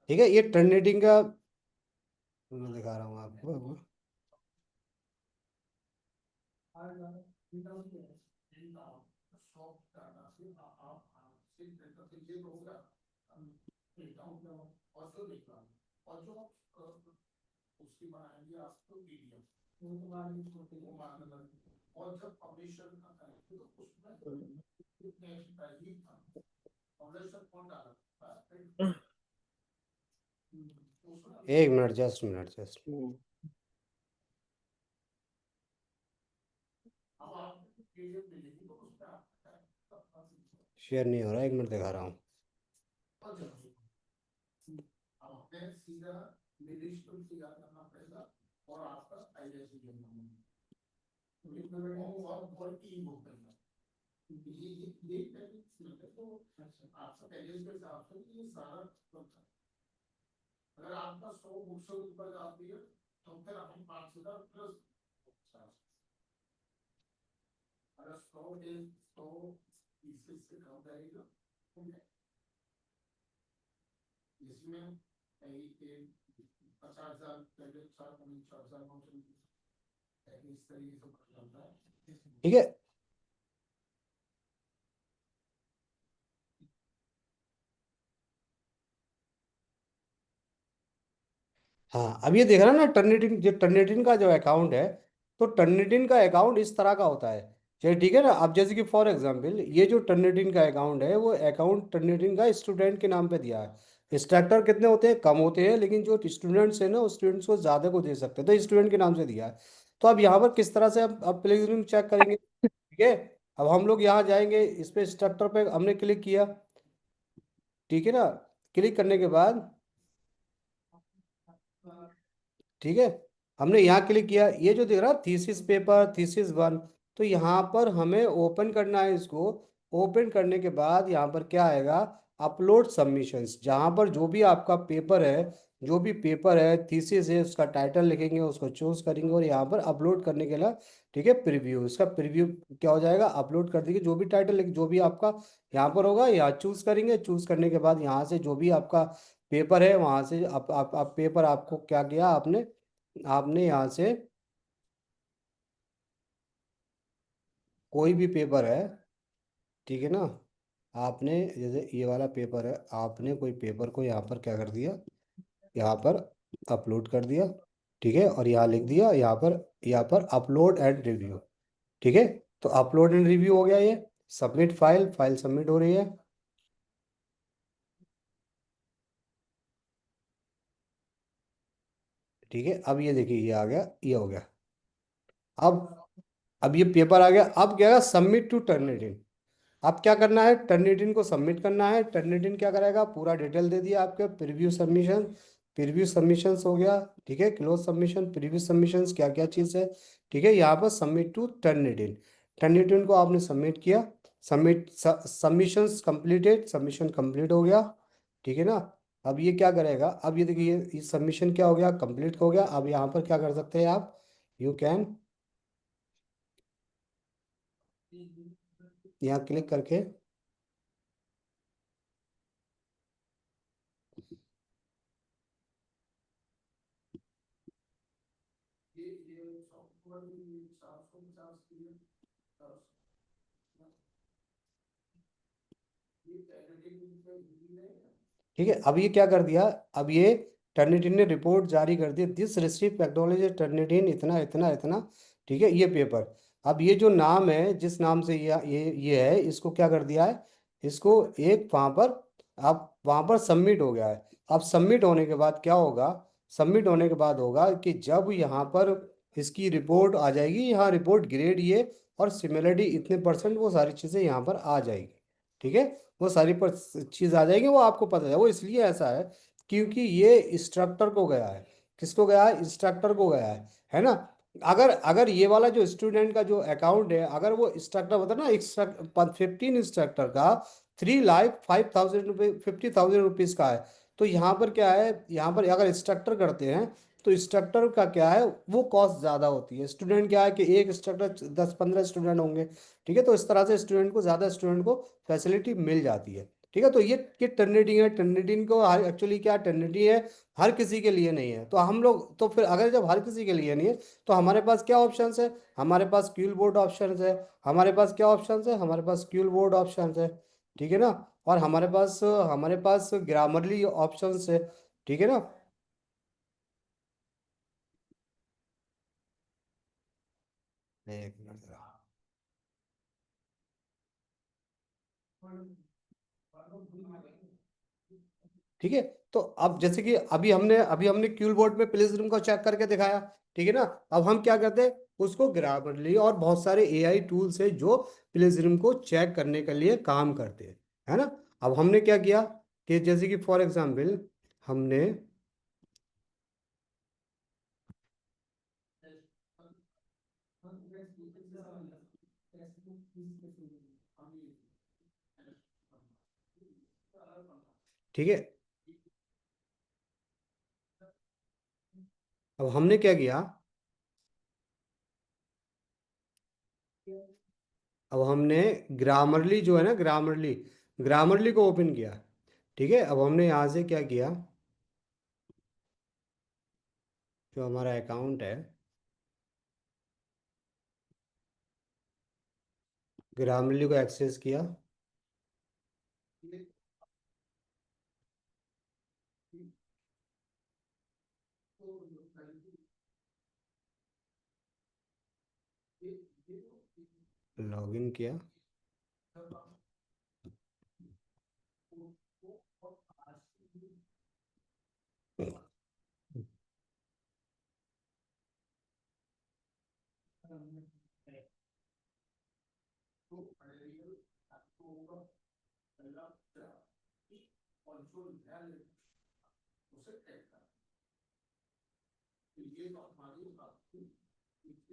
ठीक है, ये टर्निटिंग का मैं दिखा रहा हूँ आपको अभी। एक minute, just minute, just share नहीं हो रहा, एक मिनट दिखा रहा हूँ। ठीक है। हाँ, अब ये देख रहा ना, टर्निटिन, जो टर्निटिन का जो अकाउंट है, तो टर्निटिन का अकाउंट इस तरह का होता है। चलिए ठीक है ना। अब जैसे कि फॉर एग्जांपल ये जो टर्निटिन का अकाउंट है, वो अकाउंट टर्निटिन का स्टूडेंट के नाम पे दिया है। इंस्ट्रक्टर कितने होते हैं? कम होते हैं, लेकिन जो स्टूडेंट्स हैं ना, उस स्टूडेंट्स को ज़्यादा को दे सकते हैं, तो स्टूडेंट के नाम से दिया है। तो अब यहाँ पर किस तरह से अब प्लेगियरिज्म चेक करेंगे? ठीक है। अब हम लोग यहाँ जाएंगे, इस पे इंस्ट्रक्टर पे हमने क्लिक किया, ठीक है ना। क्लिक करने के बाद, ठीक है, हमने यहाँ क्लिक किया, ये जो दिख रहा थीसिस पेपर, थीसिस वन, तो यहाँ पर हमें ओपन करना है इसको। ओपन करने के बाद यहाँ पर क्या आएगा? अपलोड सबमिशंस, जहाँ पर जो भी आपका पेपर है, जो भी पेपर है, थीसिस है, उसका टाइटल लिखेंगे, उसको चूज करेंगे, और यहाँ पर अपलोड करने के लिए, ठीक है, प्रीव्यू, इसका प्रीव्यू क्या हो जाएगा? अपलोड कर देंगे, जो भी टाइटल जो भी आपका यहाँ पर होगा, यहाँ चूज करेंगे। चूज करने के बाद यहाँ से जो भी आपका पेपर है, वहां से आप पेपर, आपको क्या किया आपने? आपने यहाँ से कोई भी पेपर है, ठीक है ना, आपने जैसे ये वाला पेपर है, आपने कोई पेपर को यहाँ पर क्या कर दिया? यहाँ पर अपलोड कर दिया, ठीक है, और यहाँ लिख दिया, यहाँ पर अपलोड एंड रिव्यू, ठीक है। तो अपलोड एंड रिव्यू हो गया ये। सबमिट फाइल, फाइल सबमिट हो रही है, ठीक है। अब ये देखिए, ये आ गया, ये हो गया। अब ये पेपर आ गया। अब क्या है? Submit to Turnitin. अब क्या करना है? टर्निटिन को सबमिट करना है। टर्निटिन क्या करेगा? पूरा डिटेल दे दिया आपके, प्रीव्यू सबमिशन, प्रीव्यू सबमिशंस हो गया, ठीक है, क्लोज सबमिशन, प्रीव्यू सबमिशंस, क्या क्या चीज़ है, ठीक है। यहाँ पर सबमिट टू टर्निटिन, टर्निटिन को आपने सबमिट किया। Submit, submissions completed, submission complete हो गया, ठीक है ना। अब ये क्या करेगा? अब ये देखिए, ये सबमिशन क्या हो गया? कंप्लीट हो गया। अब यहाँ पर क्या कर सकते हैं आप? यू कैन, यहाँ क्लिक करके, ठीक है। अब ये क्या कर दिया? अब ये टर्निटिन ने रिपोर्ट जारी कर दी, दिस रिसीव एक्नॉलेज टर्निटिन इतना इतना इतना, ठीक है, ये पेपर। अब ये जो नाम है, जिस नाम से ये है, इसको क्या कर दिया है? इसको एक वहां पर, अब वहां पर सबमिट हो गया है। अब सबमिट होने के बाद क्या होगा? सबमिट होने के बाद होगा कि जब यहाँ पर इसकी रिपोर्ट आ जाएगी, यहाँ रिपोर्ट ग्रेड ये और सिमिलरिटी इतने परसेंट, वो सारी चीज़ें यहाँ पर आ जाएगी, ठीक है। वो सारी पर चीज आ जाएगी, वो आपको पता है। वो इसलिए ऐसा है क्योंकि ये इंस्ट्रक्टर को गया है। किसको गया है? इंस्ट्रक्टर को गया है ना। अगर अगर ये वाला जो स्टूडेंट का जो अकाउंट है, अगर वो इंस्ट्रक्टर होता ना, 15 इंस्ट्रक्टर का 3,05,000 रुपये, 50,000 रुपीज का है, तो यहाँ पर क्या है? यहाँ पर अगर इंस्ट्रक्टर करते हैं, तो इंस्ट्रक्टर का क्या है, वो कॉस्ट ज़्यादा होती है। स्टूडेंट क्या है कि एक इंस्ट्रक्टर 10-15 स्टूडेंट होंगे, ठीक है, तो इस तरह से स्टूडेंट को, ज़्यादा स्टूडेंट को फैसिलिटी मिल जाती है। ठीक है, तो ये टर्निटी है। टर्निटी को एक्चुअली क्या टर्निटी है, हर किसी के लिए नहीं है। तो हम लोग, तो फिर अगर जब हर किसी के लिए नहीं है, तो हमारे पास क्या ऑप्शंस है, हमारे पास क्यूल बोर्ड ऑप्शंस है। हमारे पास क्या ऑप्शंस है, हमारे पास क्यूल बोर्ड ऑप्शंस है, ठीक है ना। और हमारे पास ग्रामरली ऑप्शंस है, ठीक है ना। एक मिनट जरा। ठीक है, तो अब जैसे कि अभी हमने क्यूल बोर्ड में प्लेसरिज्म को चेक करके दिखाया, ठीक है ना। अब हम क्या करते हैं, उसको ग्रामरली और बहुत सारे एआई टूल्स है जो प्लेसरिज्म को चेक करने के लिए काम करते हैं, है ना। अब हमने क्या किया कि जैसे कि फॉर एग्जांपल हमने, ठीक है, अब हमने क्या किया, अब हमने ग्रामरली जो है ना, ग्रामरली ग्रामरली को ओपन किया। ठीक है, अब हमने यहाँ से क्या किया, जो हमारा अकाउंट है, ग्रामरली को एक्सेस किया। लॉगिन किया।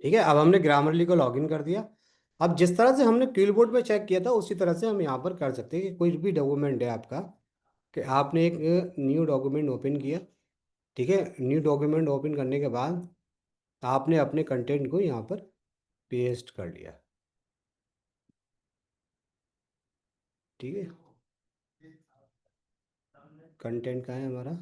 ठीक है, अब हमने ग्रामरली को लॉगिन कर दिया। अब जिस तरह से हमने क्यूल बोर्ड में चेक किया था, उसी तरह से हम यहाँ पर कर सकते हैं कि कोई भी डॉक्यूमेंट है आपका, कि आपने एक न्यू डॉक्यूमेंट ओपन किया। ठीक है, न्यू डॉक्यूमेंट ओपन करने के बाद आपने अपने कंटेंट को यहाँ पर पेस्ट कर लिया। ठीक है, कंटेंट कहाँ है हमारा,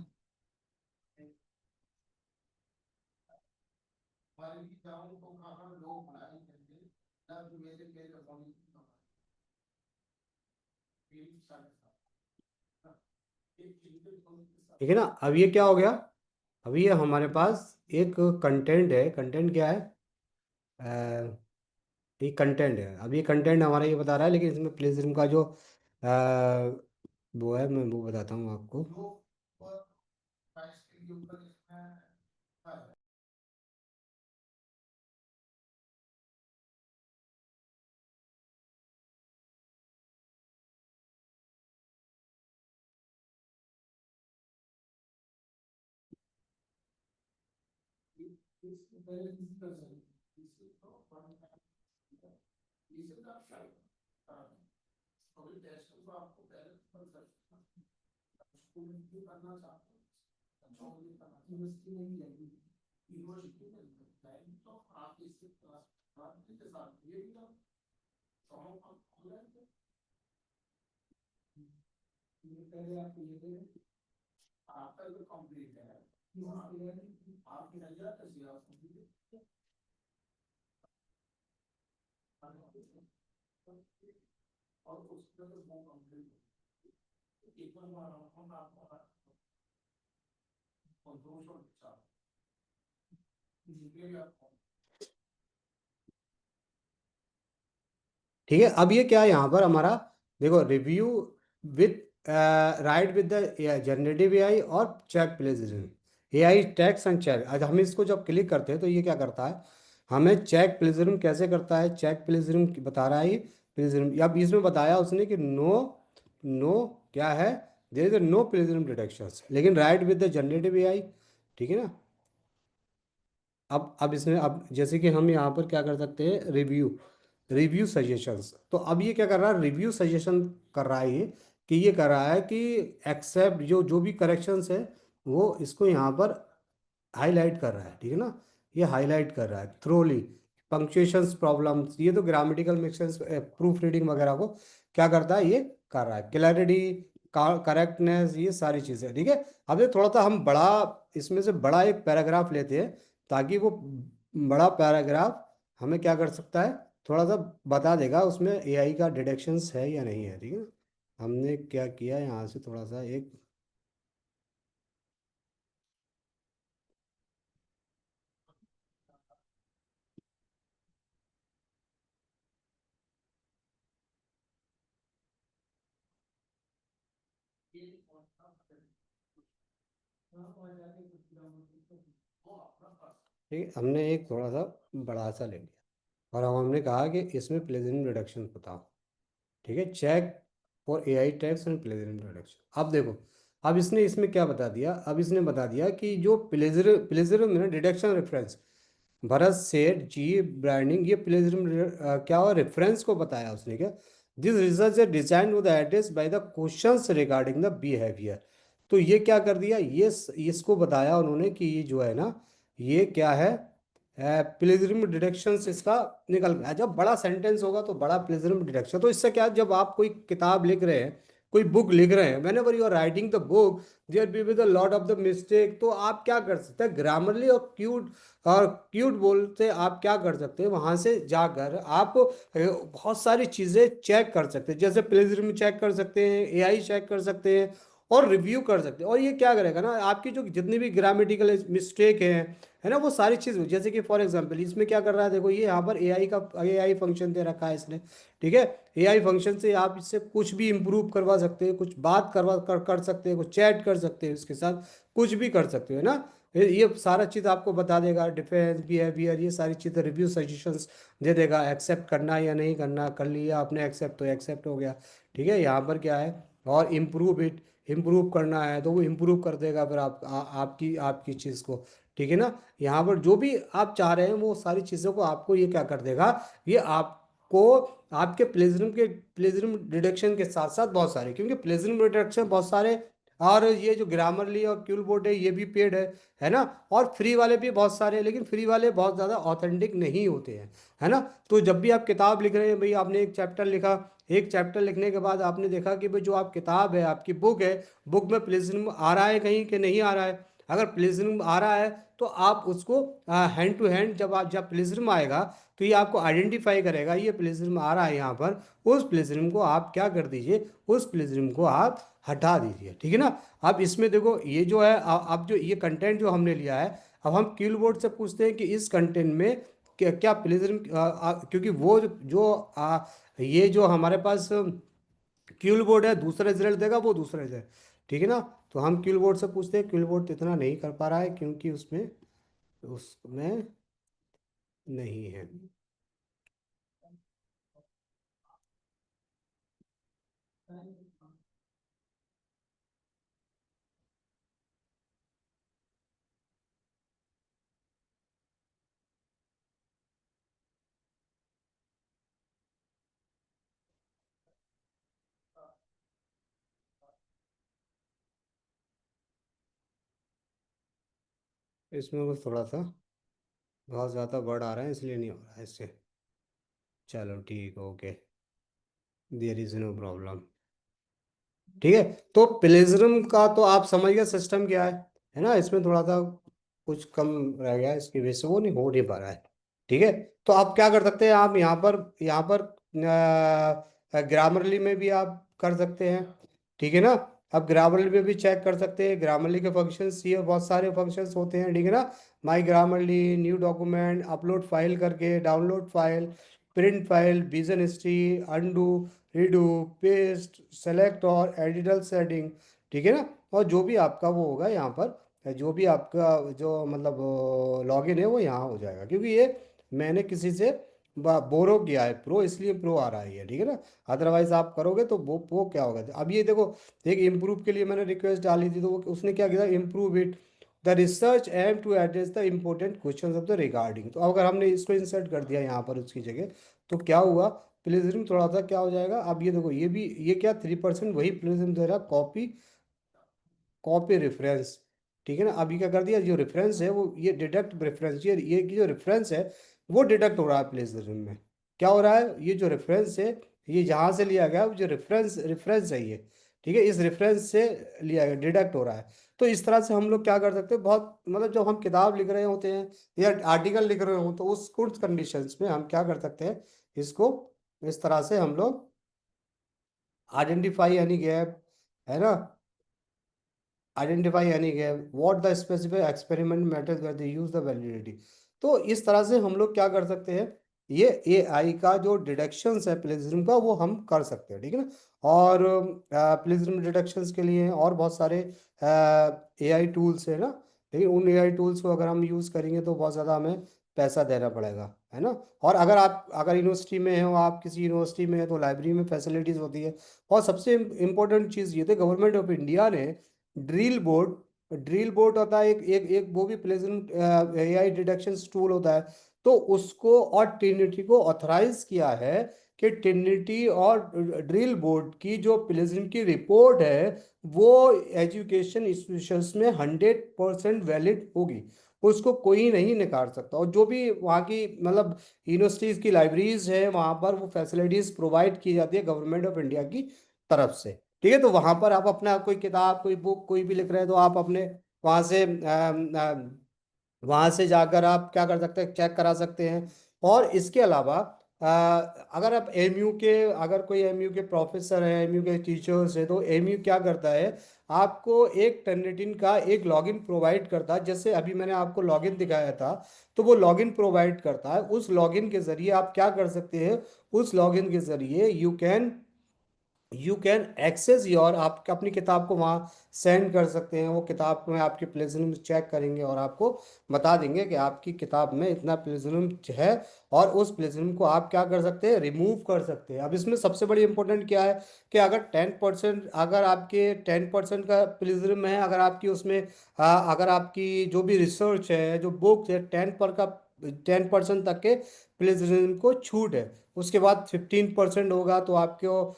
ठीक है ना। अब ये क्या हो गया, अब ये हमारे पास एक कंटेंट है। कंटेंट क्या है, ये कंटेंट है। अब ये कंटेंट हमारा ये बता रहा है, लेकिन इसमें प्लेजरिज्म का जो वो है, मैं वो बताता हूँ आपको। ठीक है, अब ये क्या है यहाँ पर हमारा, देखो, review with right with the generative AI और check plagiarism, AI text and check. आज हम इसको जब क्लिक करते हैं तो ये क्या करता है, हमें चेक प्लेजरिज्म कैसे करता है, चेक प्लेजरिज्म बता रहा है ये प्लेजरिज्म। अब इसमें बताया उसने कि नो, नो क्या है, there is no plagiarism detections, लेकिन right with the generative AI. ठीक है ना। अब इसमें, अब जैसे कि हम यहाँ पर क्या कर सकते हैं, रिव्यू, रिव्यू सजेशंस। तो अब ये क्या कर रहा है, रिव्यू सजेशन कर रहा है ये, कि ये कर रहा है कि एक्सेप्ट जो जो भी करेक्शंस है, वो इसको यहाँ पर हाईलाइट कर रहा है, ठीक है ना, ये हाईलाइट कर रहा है थ्रोली। पंक्चुएशंस प्रॉब्लम्स, ये तो ग्रामेटिकल मिक्सेस, प्रूफ रीडिंग वगैरह को क्या करता है, ये कर रहा है। क्लैरिटी, करेक्टनेस, ये सारी चीज़ें, ठीक है। अब ये थोड़ा सा हम बड़ा, इसमें से बड़ा एक पैराग्राफ लेते हैं, ताकि वो बड़ा पैराग्राफ हमें क्या कर सकता है, थोड़ा सा बता देगा उसमें एआई का डिटेक्शंस है या नहीं है, ठीक है ना। हमने क्या किया यहाँ से थोड़ा सा एक, ठीक है, हमने एक थोड़ा सा बड़ा सा ले लिया, और अब हमने कहा कि इसमें प्लेजरिज्म रिडक्शन बताओ, ठीक है, check for AI tags and plagiarism reduction. अब देखो, अब इसने इसमें क्या बता दिया, अब इसने बता दिया कि जो प्लेजरिज्म में डिडक्शन रेफरेंस, भरत सेठ जी ब्रांडिंग, ये प्लेजरिज्म क्या हुआ, रेफरेंस को बताया उसने क्या, this research is design with address by the questions regarding the behaviour. तो ये क्या कर दिया, ये इसको बताया उन्होंने कि ये जो है ना, ये क्या है, प्लेजरिज्म डिडक्शन इसका निकल गया। जब बड़ा सेंटेंस होगा तो बड़ा प्लेजरिज्म डिडक्शन, तो इससे क्या है, जब आप कोई किताब लिख रहे हैं, कोई बुक लिख रहे हैं, whenever you are writing the book, there be with lot of the mistake, तो आप क्या कर सकते हैं, ग्रामरली और क्यूट बोलते आप क्या कर सकते हैं, वहां से जाकर आप बहुत सारी चीजें चेक कर सकते हैं, जैसे प्लेजरिज्म चेक कर सकते हैं, एआई चेक कर सकते हैं, और रिव्यू कर सकते हैं। और ये क्या करेगा ना, आपकी जो जितनी भी ग्रामेटिकल मिस्टेक है ना, वो सारी चीज़, जैसे कि फॉर एग्जांपल इसमें क्या कर रहा है, देखो ये यहाँ पर एआई का एआई फंक्शन दे रखा है इसने, ठीक है। एआई फंक्शन से आप इससे कुछ भी इंप्रूव करवा सकते हैं, कुछ बात कर सकते हैं, कुछ चैट कर सकते हैं उसके साथ, कुछ भी कर सकते हो, है ना। ये सारा चीज़ आपको बता देगा, डिफेंस बिहेवियर, ये सारी चीज़ें, रिव्यू सजेशंस दे देगा, एक्सेप्ट करना या नहीं करना, कर लिया आपने एक्सेप्ट तो एक्सेप्ट हो गया, ठीक है। यहाँ पर क्या है, और इम्प्रूव इट, इम्प्रूव करना है तो वो इम्प्रूव कर देगा फिर आपकी आपकी चीज़ को, ठीक है ना। यहाँ पर जो भी आप चाह रहे हैं वो सारी चीज़ों को आपको ये क्या कर देगा, ये आपको आपके प्लेजरिज्म डिडक्शन के साथ साथ बहुत सारे, क्योंकि प्लेजरिज्म डिडक्शन बहुत सारे, और ये जो ग्रामरली और क्यूल बोर्ड है ये भी पेड है ना, और फ्री वाले भी बहुत सारे हैं, लेकिन फ्री वाले बहुत ज़्यादा ऑथेंटिक नहीं होते हैं, है ना। तो जब भी आप किताब लिख रहे हैं भाई, आपने एक चैप्टर लिखा, एक चैप्टर लिखने के बाद आपने देखा कि भाई जो आप किताब है, आपकी बुक है, बुक में प्लेजरिज्म आ रहा है कहीं कि नहीं आ रहा है। अगर प्लेजरिज्म आ रहा है तो आप उसको हैंड टू हैंड, जब प्लेजरिज्म आएगा तो ये आपको आइडेंटिफाई करेगा, ये प्लेजरिज्म आ रहा है यहाँ पर, उस प्लेजरिज्म को आप क्या कर दीजिए, उस प्लेजरिज्म को आप हटा दीजिए, ठीक है ना। अब इसमें देखो ये जो है, अब जो ये कंटेंट जो हमने लिया है, अब हम क्यूल बोर्ड से पूछते हैं कि इस कंटेंट में क्या क्या प्लेजरिज्म, क्योंकि वो जो ये जो हमारे पास क्यूल बोर्ड है, दूसरा रिजल्ट देगा, वो दूसरा रिजल्ट, ठीक है ना। तो हम क्यूल बोर्ड से पूछते हैं, क्यूल बोर्ड इतना नहीं कर पा रहा है क्योंकि उसमें उसमें नहीं है। इसमें बस थोड़ा सा बहुत ज़्यादा वर्ड आ रहा है, इसलिए नहीं हो रहा है इससे। चलो ठीक, okay, there is no problem, ठीक है। तो प्लेजरिज्म का तो आप समझ गए सिस्टम क्या है ना, इसमें थोड़ा सा कुछ कम रह गया है, इसकी वजह से वो नहीं हो नहीं पा रहा है, ठीक है। तो आप क्या कर सकते हैं, आप यहाँ पर ग्रामरली में भी आप कर सकते हैं, ठीक है ना। अब ग्रामरली में भी चेक कर सकते हैं, ग्रामरली के फंक्शंस, ये बहुत सारे फंक्शंस होते हैं, ठीक है ना। My Grammarly, new document, upload file करके, download file, print file, vision history, undo, redo, paste, select और एडिटल सेटिंग, ठीक है ना। और जो भी आपका वो होगा यहाँ पर, जो भी आपका जो मतलब लॉगिन है वो यहाँ हो जाएगा, क्योंकि ये मैंने किसी से बोरो किया है प्रो, इसलिए प्रो आ रहा है ये, ठीक है ना। अदरवाइज आप करोगे तो वो क्या होगा, अब ये देखो, एक इम्प्रूव के लिए मैंने रिक्वेस्ट डाली थी, तो उसने क्या किया, improve it, the research aim to address the important question of the regarding. तो अगर हमने इसको इंसर्ट कर दिया यहाँ पर उसकी जगह, तो क्या हुआ, प्लेजरिज्म थोड़ा सा क्या हो जाएगा। अब ये देखो, ये भी ये क्या 3% वही प्लेजरिज्म दे रहा, कॉपी कॉपी रेफरेंस, ठीक है ना। अभी क्या कर दिया, जो रेफरेंस है वो ये डिडक्ट रेफरेंस, ये जो रेफरेंस है वो डिडक्ट हो रहा है प्लेजरिज्म में। क्या हो रहा है, ये जो रेफरेंस है ये जहाँ से लिया गया, वो जो रेफरेंस रेफरेंस है ये, ठीक है, इस रेफरेंस से लिया गया, डिडक्ट हो रहा है। तो इस तरह से हम लोग क्या कर सकते हैं, बहुत मतलब जब हम किताब लिख रहे होते हैं या आर्टिकल लिख रहे हो तो उस कुछ कंडीशंस में हम क्या कर सकते हैं, इसको इस तरह से हम लोग आइडेंटिफाई यानी गैप, है ना, आइडेंटिफाई यानी कि what the specific experiment matters where they use the validity. तो इस तरह से हम लोग क्या कर सकते हैं, ये एआई का जो डिडक्शंस है प्लेजरिज्म का वो हम कर सकते हैं, ठीक है ना। और प्लेजरिज्म डिडक्शंस के लिए और बहुत सारे एआई टूल्स है ना, लेकिन उन एआई टूल्स को अगर हम यूज़ करेंगे तो बहुत ज़्यादा हमें पैसा देना पड़ेगा, है ना। और अगर आप अगर यूनिवर्सिटी में हो, आप किसी यूनिवर्सिटी में है तो लाइब्रेरी में फैसिलिटीज़ होती है। और सबसे इम्पोर्टेंट चीज़ ये थी, गवर्नमेंट ऑफ इंडिया ने ड्रिल बोर्ड होता है एक एक एक वो भी प्लेजरेंट एआई डिडक्शन टूल होता है। तो उसको और ट्रिनिटी को ऑथराइज किया है कि ट्रिनिटी और ड्रिल बोर्ड की जो प्लेजरेंट की रिपोर्ट है वो एजुकेशन इंस्टीट्यूशंस में 100% वैलिड होगी। उसको कोई नहीं नकार सकता। और जो भी वहाँ की मतलब यूनिवर्सिटीज़ की लाइब्रेरीज है वहाँ पर वो फैसिलिटीज़ प्रोवाइड की जाती है गवर्नमेंट ऑफ इंडिया की तरफ से, ठीक है। तो वहां पर आप अपना कोई किताब कोई बुक कोई भी लिख रहे हैं तो आप अपने वहां से वहां से जाकर आप क्या कर सकते हैं, चेक करा सकते हैं। और इसके अलावा अगर आप एमयू के अगर कोई एमयू के प्रोफेसर है, एमयू के टीचर्स है, तो एमयू क्या करता है, आपको एक टर्निटिन का एक लॉगिन प्रोवाइड करता है। जैसे अभी मैंने आपको लॉगिन दिखाया था, तो वो लॉगिन प्रोवाइड करता है। उस लॉगिन के जरिए आप क्या कर सकते हैं, उस लॉगिन के जरिए यू कैन एक्सेस योर, आप अपनी किताब को वहाँ सेंड कर सकते हैं। वो किताब में आपके प्लेजरिज्म चेक करेंगे और आपको बता देंगे कि आपकी किताब में इतना प्लेजरिज्म है। और उस प्लेजरिज्म को आप क्या कर सकते हैं, रिमूव कर सकते हैं। अब इसमें सबसे बड़ी इंपॉर्टेंट क्या है कि अगर आपके 10% का प्लेजरिज्म है, अगर आपकी उसमें अगर आपकी जो भी रिसर्च है, जो बुक है, 10% तक के प्लेजरिज्म को छूट है। उसके बाद 15% होगा तो आपको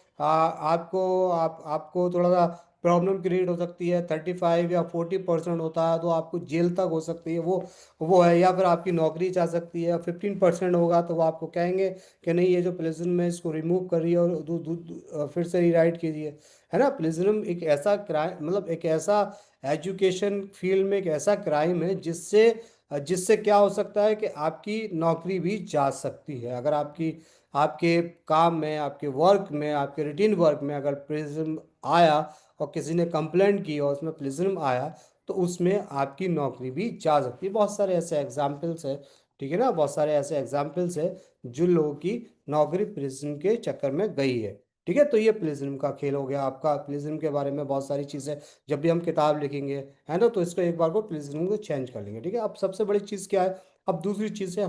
थोड़ा सा प्रॉब्लम क्रिएट हो सकती है। 35 या 40% होता है तो आपको जेल तक हो सकती है, वो है, या फिर आपकी नौकरी जा सकती है। 15% होगा तो वो आपको कहेंगे कि नहीं, ये जो प्लेजरिज्म है इसको रिमूव करिए और फिर से रीराइट कीजिए, है ना। प्लेजरिज्म एक ऐसा क्राइम, मतलब एक ऐसा एजुकेशन फील्ड में एक ऐसा क्राइम है जिससे जिससे क्या हो सकता है कि आपकी नौकरी भी जा सकती है। अगर आपके काम में, आपके वर्क में, आपके रूटीन वर्क में अगर प्रिज्म आया और किसी ने कंप्लेंट की और उसमें प्रिज्म आया तो उसमें आपकी नौकरी भी जा सकती है। बहुत सारे ऐसे एग्जाम्पल्स है, ठीक है ना, बहुत सारे ऐसे एग्जाम्पल्स है जिन लोगों की नौकरी प्रिज्म के चक्कर में गई है, ठीक है। तो ये प्रिज्म का खेल हो गया आपका। प्रिज्म के बारे में बहुत सारी चीज़ें जब भी हम किताब लिखेंगे, है ना, तो इसको एक बार को प्रिज्म को चेंज कर लेंगे, ठीक है। अब सबसे बड़ी चीज़ क्या है, अब दूसरी चीज़ है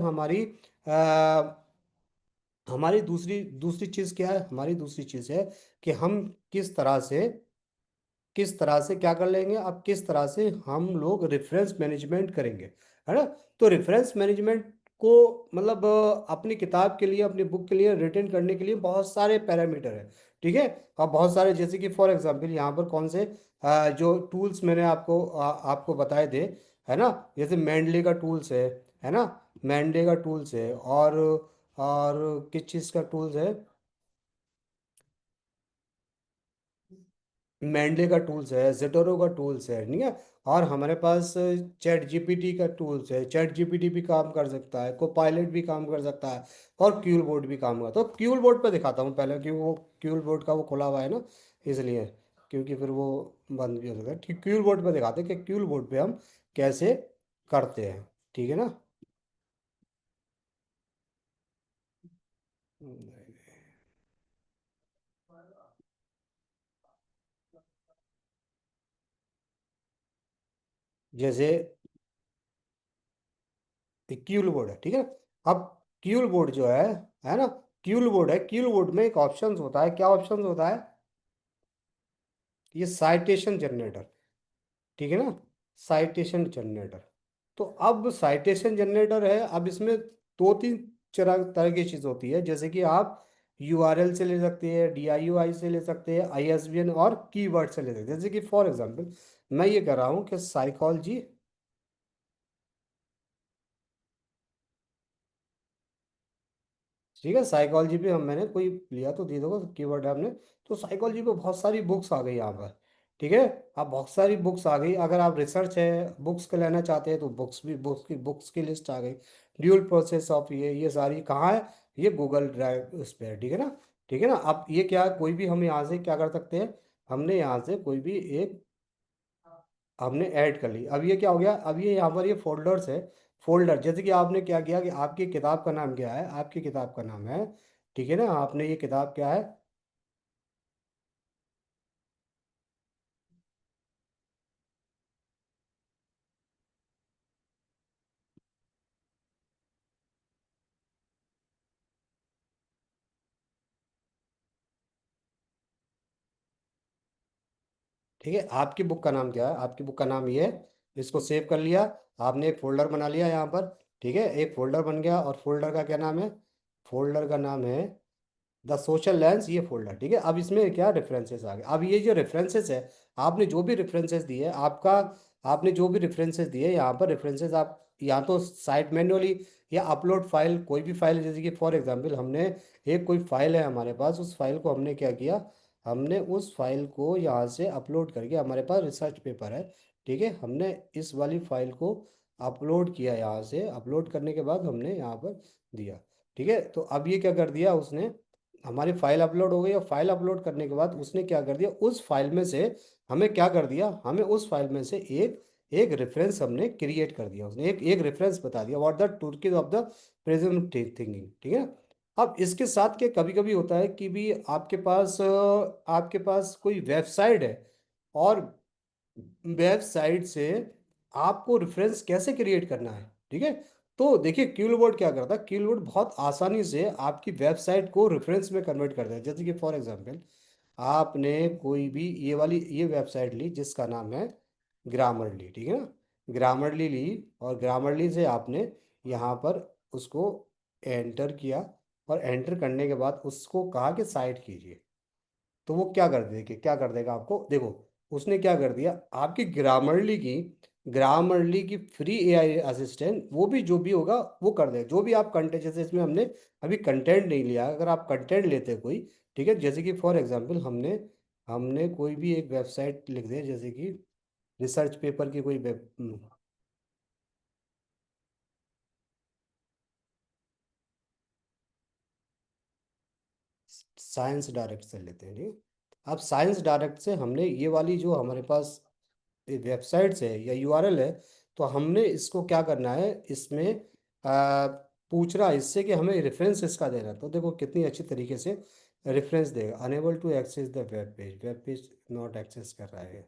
हमारी दूसरी दूसरी चीज क्या है, हमारी दूसरी चीज है कि हम किस तरह से क्या कर लेंगे, अब किस तरह से हम लोग रेफरेंस मैनेजमेंट करेंगे, है ना। तो रेफरेंस मैनेजमेंट को मतलब अपनी किताब के लिए, अपनी बुक के लिए रिटर्न करने के लिए बहुत सारे पैरामीटर है, ठीक है। अब बहुत सारे, जैसे कि फॉर एग्जांपल यहाँ पर कौन से जो टूल्स मैंने आपको बताए थे, है ना, जैसे मेंडले का टूल्स है ना, मेंडले का टूल्स है। और किस चीज़ का टूल्स है, मेंडले का टूल्स है, जेटोरो का टूल्स है, ठीक है। और हमारे पास चैट जीपीटी का टूल्स है, चैट जीपीटी भी काम कर सकता है, कोपायलट भी काम कर सकता है, और क्यूल बोर्ड भी काम करता है। तो क्यूल बोर्ड पे दिखाता हूँ पहले, क्योंकि वो क्यूल बोर्ड का वो खुला हुआ है ना, इसलिए, क्योंकि फिर वो बंद भी हो सकता है। ठीक, क्यूल बोर्ड पे दिखाते हैं कि क्यूल बोर्ड पे हम कैसे करते हैं, ठीक है ना। जैसे क्यूल बोर्ड है, ठीक है। अब क्यूल बोर्ड जो है ना, क्यूल बोर्ड है, क्यूल बोर्ड में एक ऑप्शन होता है, क्या ऑप्शन होता है, ये साइटेशन जनरेटर, ठीक है ना, साइटेशन जनरेटर। तो अब साइटेशन जनरेटर है, अब इसमें दो तीन तरह की चीज होती है, जैसे कि आप यूआरएल से ले सकते हैं, डीआईयूआई से ले सकते हैं, आईएसबीएन और कीवर्ड से ले सकते हैं। जैसे कि फॉर एग्जांपल मैं ये कर रहा हूँ कि साइकोलॉजी, ठीक है, साइकोलॉजी पे हम मैंने कोई लिया तो दे दोगे कीवर्ड आपने। तो साइकोलॉजी पे बहुत सारी बुक्स आ गई यहाँ पर, ठीक है। अब बहुत सारी बुक्स आ गई, अगर आप रिसर्च है बुक्स के लेना चाहते हैं तो बुक्स की लिस्ट आ गई। ड्यूल प्रोसेस ऑफ ये सारी कहाँ है, ये गूगल ड्राइव उस पर है, ठीक है ना। ठीक है ना। अब ये क्या, कोई भी हम यहाँ से क्या कर सकते हैं, हमने यहाँ से कोई भी एक हमने ऐड कर ली। अब ये क्या हो गया, अब ये यहाँ पर ये फोल्डर्स है। फोल्डर जैसे कि आपने क्या किया कि आपकी किताब का नाम क्या है, आपकी किताब का नाम है, ठीक है ना, आपने ये किताब क्या है। ठीक है, आपकी बुक का नाम क्या है, आपकी बुक का नाम ये है। इसको सेव कर लिया, आपने एक फोल्डर बना लिया यहाँ पर, ठीक है, एक फोल्डर बन गया। और फोल्डर का क्या नाम है, फोल्डर का नाम है द सोशल लेंस, ये फोल्डर, ठीक है। अब इसमें क्या रेफरेंसेस आ गए। अब ये जो रेफरेंसेस है, आपने जो भी रेफरेंसेस दिए आपका, आपने जो भी रेफरेंसेस दिए यहाँ पर रेफरेंसेस आप या तो साइट मैन्युअली या अपलोड फाइल, कोई भी फाइल, जैसे कि फॉर एग्जांपल हमने एक कोई फाइल है हमारे पास, उस फाइल को हमने क्या किया, हमने उस फाइल को यहाँ से अपलोड करके, हमारे पास रिसर्च पेपर है, ठीक है, हमने इस वाली फाइल को अपलोड किया यहाँ से। अपलोड करने के बाद हमने यहाँ पर दिया, ठीक है। तो अब ये क्या कर दिया उसने, हमारी फाइल अपलोड हो गई। और फाइल अपलोड करने के बाद उसने क्या कर दिया, उस फाइल में से हमें क्या कर दिया, हमें उस फाइल में से एक एक रेफरेंस हमने क्रिएट कर दिया। उसने एक एक रेफरेंस बता दिया, what the turkeys of the present thinking, ठीक है। अब इसके साथ क्या कभी कभी होता है कि भी आपके पास कोई वेबसाइट है, और वेबसाइट से आपको रेफरेंस कैसे क्रिएट करना है, ठीक है। तो देखिए क्यूलबोर्ड क्या करता है, क्यूलबोर्ड बहुत आसानी से आपकी वेबसाइट को रेफरेंस में कन्वर्ट करता है। जैसे कि फॉर एग्जांपल आपने कोई भी ये वेबसाइट ली जिसका नाम है ग्रामरली, ठीक है ना, ग्रामरली ली। और ग्रामरली से आपने यहाँ पर उसको एंटर किया, और एंटर करने के बाद उसको कहा कि साइट कीजिए। तो वो क्या कर देगा आपको, देखो उसने क्या कर दिया, आपकी ग्रामरली की फ्री एआई असिस्टेंट, वो भी जो भी होगा वो कर देगा, जो भी आप कंटेंट, जैसे इसमें हमने अभी कंटेंट नहीं लिया, अगर आप कंटेंट लेते कोई, ठीक है, जैसे कि फॉर एग्जांपल हमने हमने कोई भी एक वेबसाइट लिख दिया, जैसे कि रिसर्च पेपर की कोई वेब, साइंस डायरेक्ट से लेते हैं, ठीक है। अब साइंस डायरेक्ट से हमने ये वाली जो हमारे पास वेबसाइट है या यूआरएल है, तो हमने इसको क्या करना है, इसमें आ, पूछ रहा है इससे कि हमें रेफरेंस इसका देना है। तो देखो कितनी अच्छी तरीके से रेफरेंस देगा, unable to access the web page not access कर रहा है।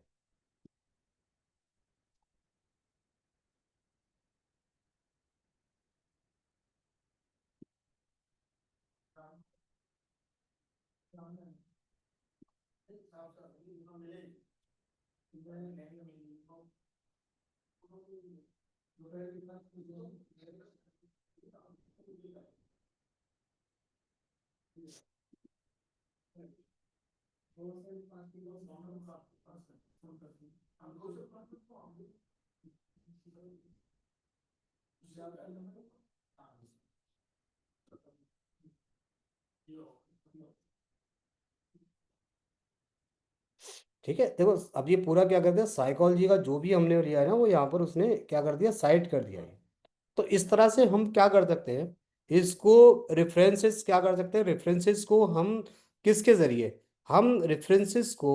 ठीक है, देखो अब ये पूरा क्या करते हैं, साइकोलॉजी का जो भी हमने लिया है ना, वो यहाँ पर उसने क्या कर दिया, साइट कर दिया है। तो इस तरह से हम क्या कर सकते हैं, इसको रेफरेंसेस क्या कर सकते हैं, रेफरेंसेस को हम किसके जरिए, हम रेफरेंसेस को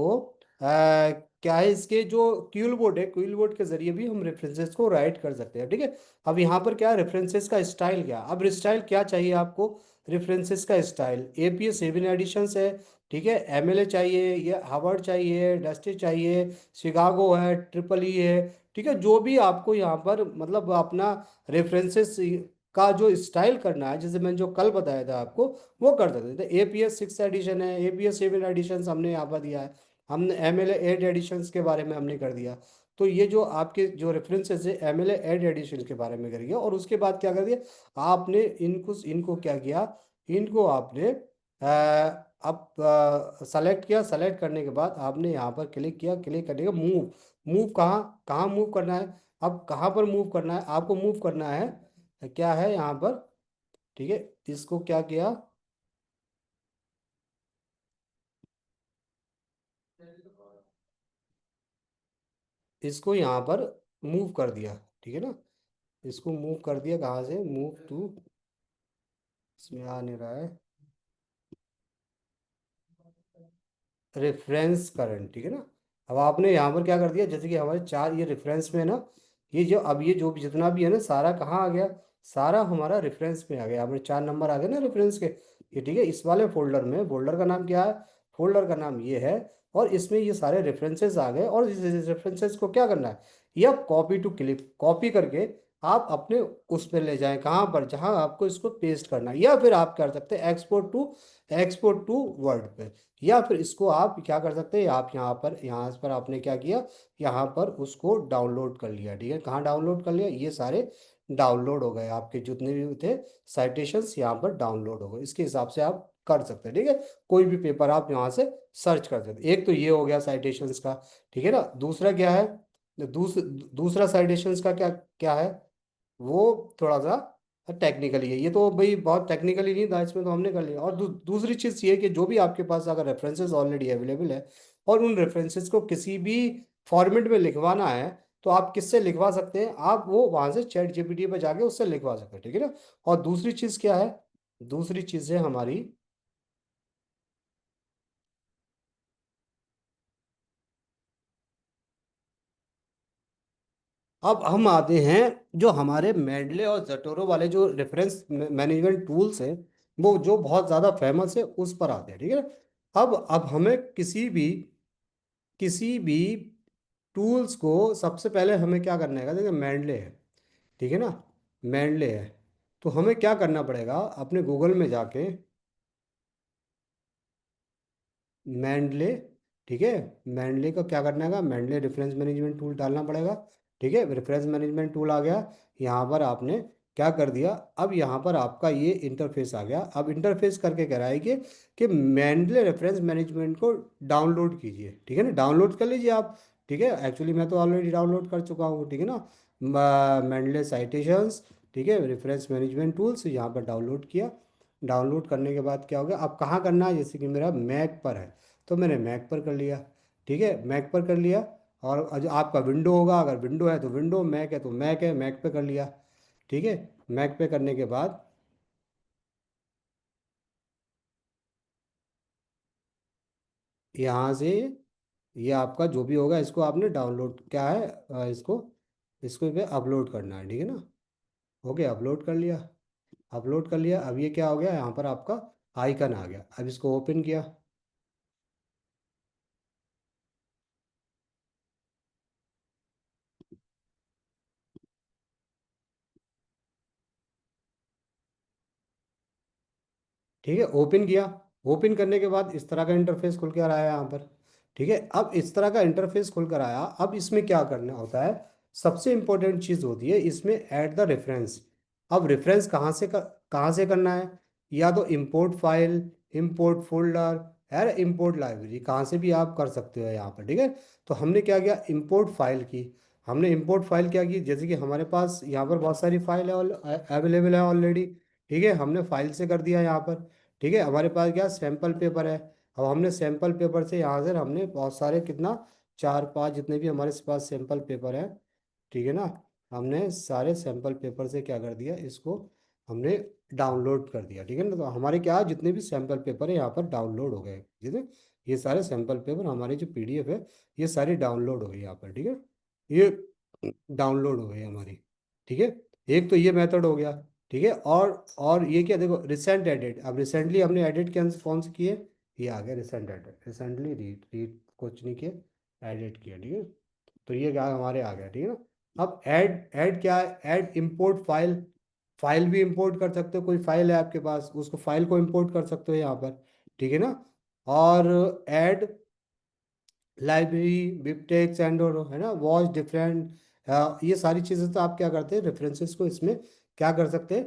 क्या है, इसके जो क्यूल बोर्ड है, क्यूल बोर्ड के जरिए भी हम रेफरेंसेस को राइट कर सकते हैं, ठीक है। अब यहाँ पर क्या रेफरेंसेस का स्टाइल, क्या अब स्टाइल क्या चाहिए आपको, रेफरेंसेस का स्टाइल एपीए 7 एडिशंस है, ठीक है, एमएलए चाहिए, या हार्वर्ड चाहिए, डस्टी चाहिए, शिकागो है, ट्रिपल ई है, ठीक है, जो भी आपको यहाँ पर मतलब अपना रेफरेंसेस का जो स्टाइल करना है, जैसे मैंने जो कल बताया था आपको, वो कर सकते थे। एपीएस 6 एडिशन है, एपीएस 7 एडिशन हमने यहाँ पर दिया है, हमने एमएलए 8 एडिशंस के बारे में हमने कर दिया। तो ये जो आपके जो रेफरेंसेस है एमएलए 8 एडिशन के बारे में करिए, और उसके बाद क्या कर दिया आपने, इनको इनको क्या किया, इनको आपने अब सेलेक्ट किया, सेलेक्ट करने के बाद आपने यहाँ पर क्लिक किया, क्लिक करने का मूव, मूव कहाँ कहाँ मूव करना है? अब कहाँ पर मूव करना है आपको? मूव करना है क्या है यहाँ पर, ठीक है। इसको क्या किया, इसको यहाँ पर मूव कर दिया, ठीक है ना। इसको मूव कर दिया, कहाँ से? मूव टू, इसमें आ नहीं रहा है, रेफरेंस करंट, ठीक है ना। अब आपने यहाँ पर क्या कर दिया, जैसे कि हमारे चार ये रेफरेंस में है ना, ये जो अब ये जो भी जितना भी है ना सारा कहाँ आ गया, सारा हमारा रेफरेंस में आ गया। हमारे 4 नंबर आ गए ना रेफरेंस के, ये ठीक है। इस वाले फोल्डर में, फोल्डर का नाम क्या है? फोल्डर का नाम ये है। और इसमें ये सारे रेफरेंसेस आ गए, और इस रेफरेंसेस को क्या करना है, ये आप कॉपी टू क्लिप, कॉपी करके आप अपने उस पर ले जाएं, कहाँ पर, जहाँ आपको इसको पेस्ट करना है। या फिर आप कर सकते हैं एक्सपोर्ट टू वर्ड पे। या फिर इसको आप क्या कर सकते हैं, आप यहाँ पर आपने क्या किया, यहाँ पर उसको डाउनलोड कर लिया, ठीक है। कहाँ डाउनलोड कर लिया? ये सारे डाउनलोड हो गए, आपके जितने भी थे साइटेशंस यहाँ पर डाउनलोड हो गए। इसके हिसाब से आप कर सकते हैं, ठीक है। कोई भी पेपर आप यहाँ से सर्च कर सकते हैं। एक तो ये हो गया साइटेशंस का, ठीक है ना। दूसरा क्या है, दूसरा साइटेशंस का क्या क्या है, वो थोड़ा सा टेक्निकली है। ये तो भाई बहुत टेक्निकली नहीं था, इसमें तो हमने कर लिया। और दूसरी चीज़ ये है कि जो भी आपके पास अगर रेफरेंसेस ऑलरेडी अवेलेबल है, और उन रेफरेंसेस को किसी भी फॉर्मेट में लिखवाना है, तो आप किससे लिखवा सकते हैं? आप वो वहां से चैट जीपीटी पे जाके उससे लिखवा सकते हैं, ठीक है ना। और दूसरी चीज़ क्या है, दूसरी चीज़ है हमारी, अब हम आते हैं जो हमारे मेडले और जटोरो वाले जो रेफरेंस मैनेजमेंट टूल्स हैं, वो जो बहुत ज़्यादा फेमस है, उस पर आते हैं, ठीक है ना। अब हमें किसी भी टूल्स को सबसे पहले हमें क्या करना है, देखिए मेंडले है, ठीक है ना। मेंडले है, तो हमें क्या करना पड़ेगा, अपने गूगल में जाके मैंडले, ठीक है। मैंडले का क्या करना है, मैंडले रेफरेंस मैनेजमेंट टूल डालना पड़ेगा, ठीक है। रेफरेंस मैनेजमेंट टूल आ गया, यहाँ पर आपने क्या कर दिया, अब यहाँ पर आपका ये इंटरफेस आ गया। अब इंटरफेस करके कह रहा है कि मैंडले रेफरेंस मैनेजमेंट को डाउनलोड कीजिए, ठीक है ना। डाउनलोड कर लीजिए आप, ठीक है। एक्चुअली मैं तो ऑलरेडी डाउनलोड कर चुका हूँ, ठीक है ना। मैंडले साइटेशंस, ठीक है, रेफरेंस मैनेजमेंट टूल्स यहाँ पर डाउनलोड किया। डाउनलोड करने के बाद क्या हो गया, अब कहाँ करना है, जैसे कि मेरा मैक पर है, तो मैंने मैक पर कर लिया, ठीक है। मैक पर कर लिया। और जो आपका विंडो होगा, अगर विंडो है तो विंडो, मैक है तो मैक है, मैक पे कर लिया, ठीक है। मैक पे करने के बाद यहाँ से ये आपका जो भी होगा, इसको आपने डाउनलोड क्या है, इसको इसको पे अपलोड करना है, ठीक है ना। ओके, अपलोड कर लिया, अपलोड कर लिया। अब ये क्या हो गया, यहाँ पर आपका आइकन आ गया। अब इसको ओपन किया, ठीक है, ओपन किया। ओपन करने के बाद इस तरह का इंटरफेस खुल कर आया यहाँ पर, ठीक है। अब इस तरह का इंटरफेस खुल कर आया, अब इसमें क्या करना होता है, सबसे इंपॉर्टेंट चीज़ होती है इसमें ऐड द रेफरेंस। अब रेफरेंस कहाँ से करना है, या तो इंपोर्ट फाइल, इंपोर्ट फोल्डर, है इंपोर्ट लाइब्रेरी, कहाँ से भी आप कर सकते हो यहाँ पर, ठीक है। तो हमने क्या किया, इंपोर्ट फाइल की। हमने इंपोर्ट फाइल क्या की, जैसे कि हमारे पास यहाँ पर बहुत सारी फाइल है अवेलेबल है ऑलरेडी, ठीक है। हमने फाइल से कर दिया यहाँ पर, ठीक है। हमारे पास क्या सैंपल पेपर है। अब हमने सैंपल पेपर से यहाँ से हमने बहुत सारे कितना, 4 5 जितने भी हमारे पास सैंपल पेपर है, ठीक है ना। हमने सारे सैंपल पेपर से क्या कर दिया, इसको हमने डाउनलोड कर दिया, ठीक है ना। तो हमारे क्या जितने भी सैंपल पेपर है यहाँ पर डाउनलोड हो गए, ठीक है। ये सारे सैंपल पेपर हमारे जो पीडीएफ है, ये सारी डाउनलोड हो गई यहाँ पर, ठीक है। ये डाउनलोड हो गई हमारी, ठीक है। एक तो ये मेथड हो गया, ठीक है। और ये क्या, देखो रिसेंट एडिट, अब रिसेंटली हमने एडिट कौन से किए, ये आ गया recent edit, recently read read कुछ नहीं किए, एडिट किया, ठीक है। तो ये क्या हमारे आ गया, ठीक है ना। अब ऐड ऐड क्या है, ऐड इंपोर्ट फाइल, फाइल भी इंपोर्ट कर सकते हो, कोई फाइल है आपके पास, उसको फाइल को इंपोर्ट कर सकते हो यहाँ पर, ठीक है ना। और ऐड लाइब्रेरी, बिबटेक्स एंड, और है ना, वॉच डिफरेंट, ये सारी चीज़ें तो आप क्या करते हैं, रेफरेंसेस को इसमें क्या कर सकते हैं,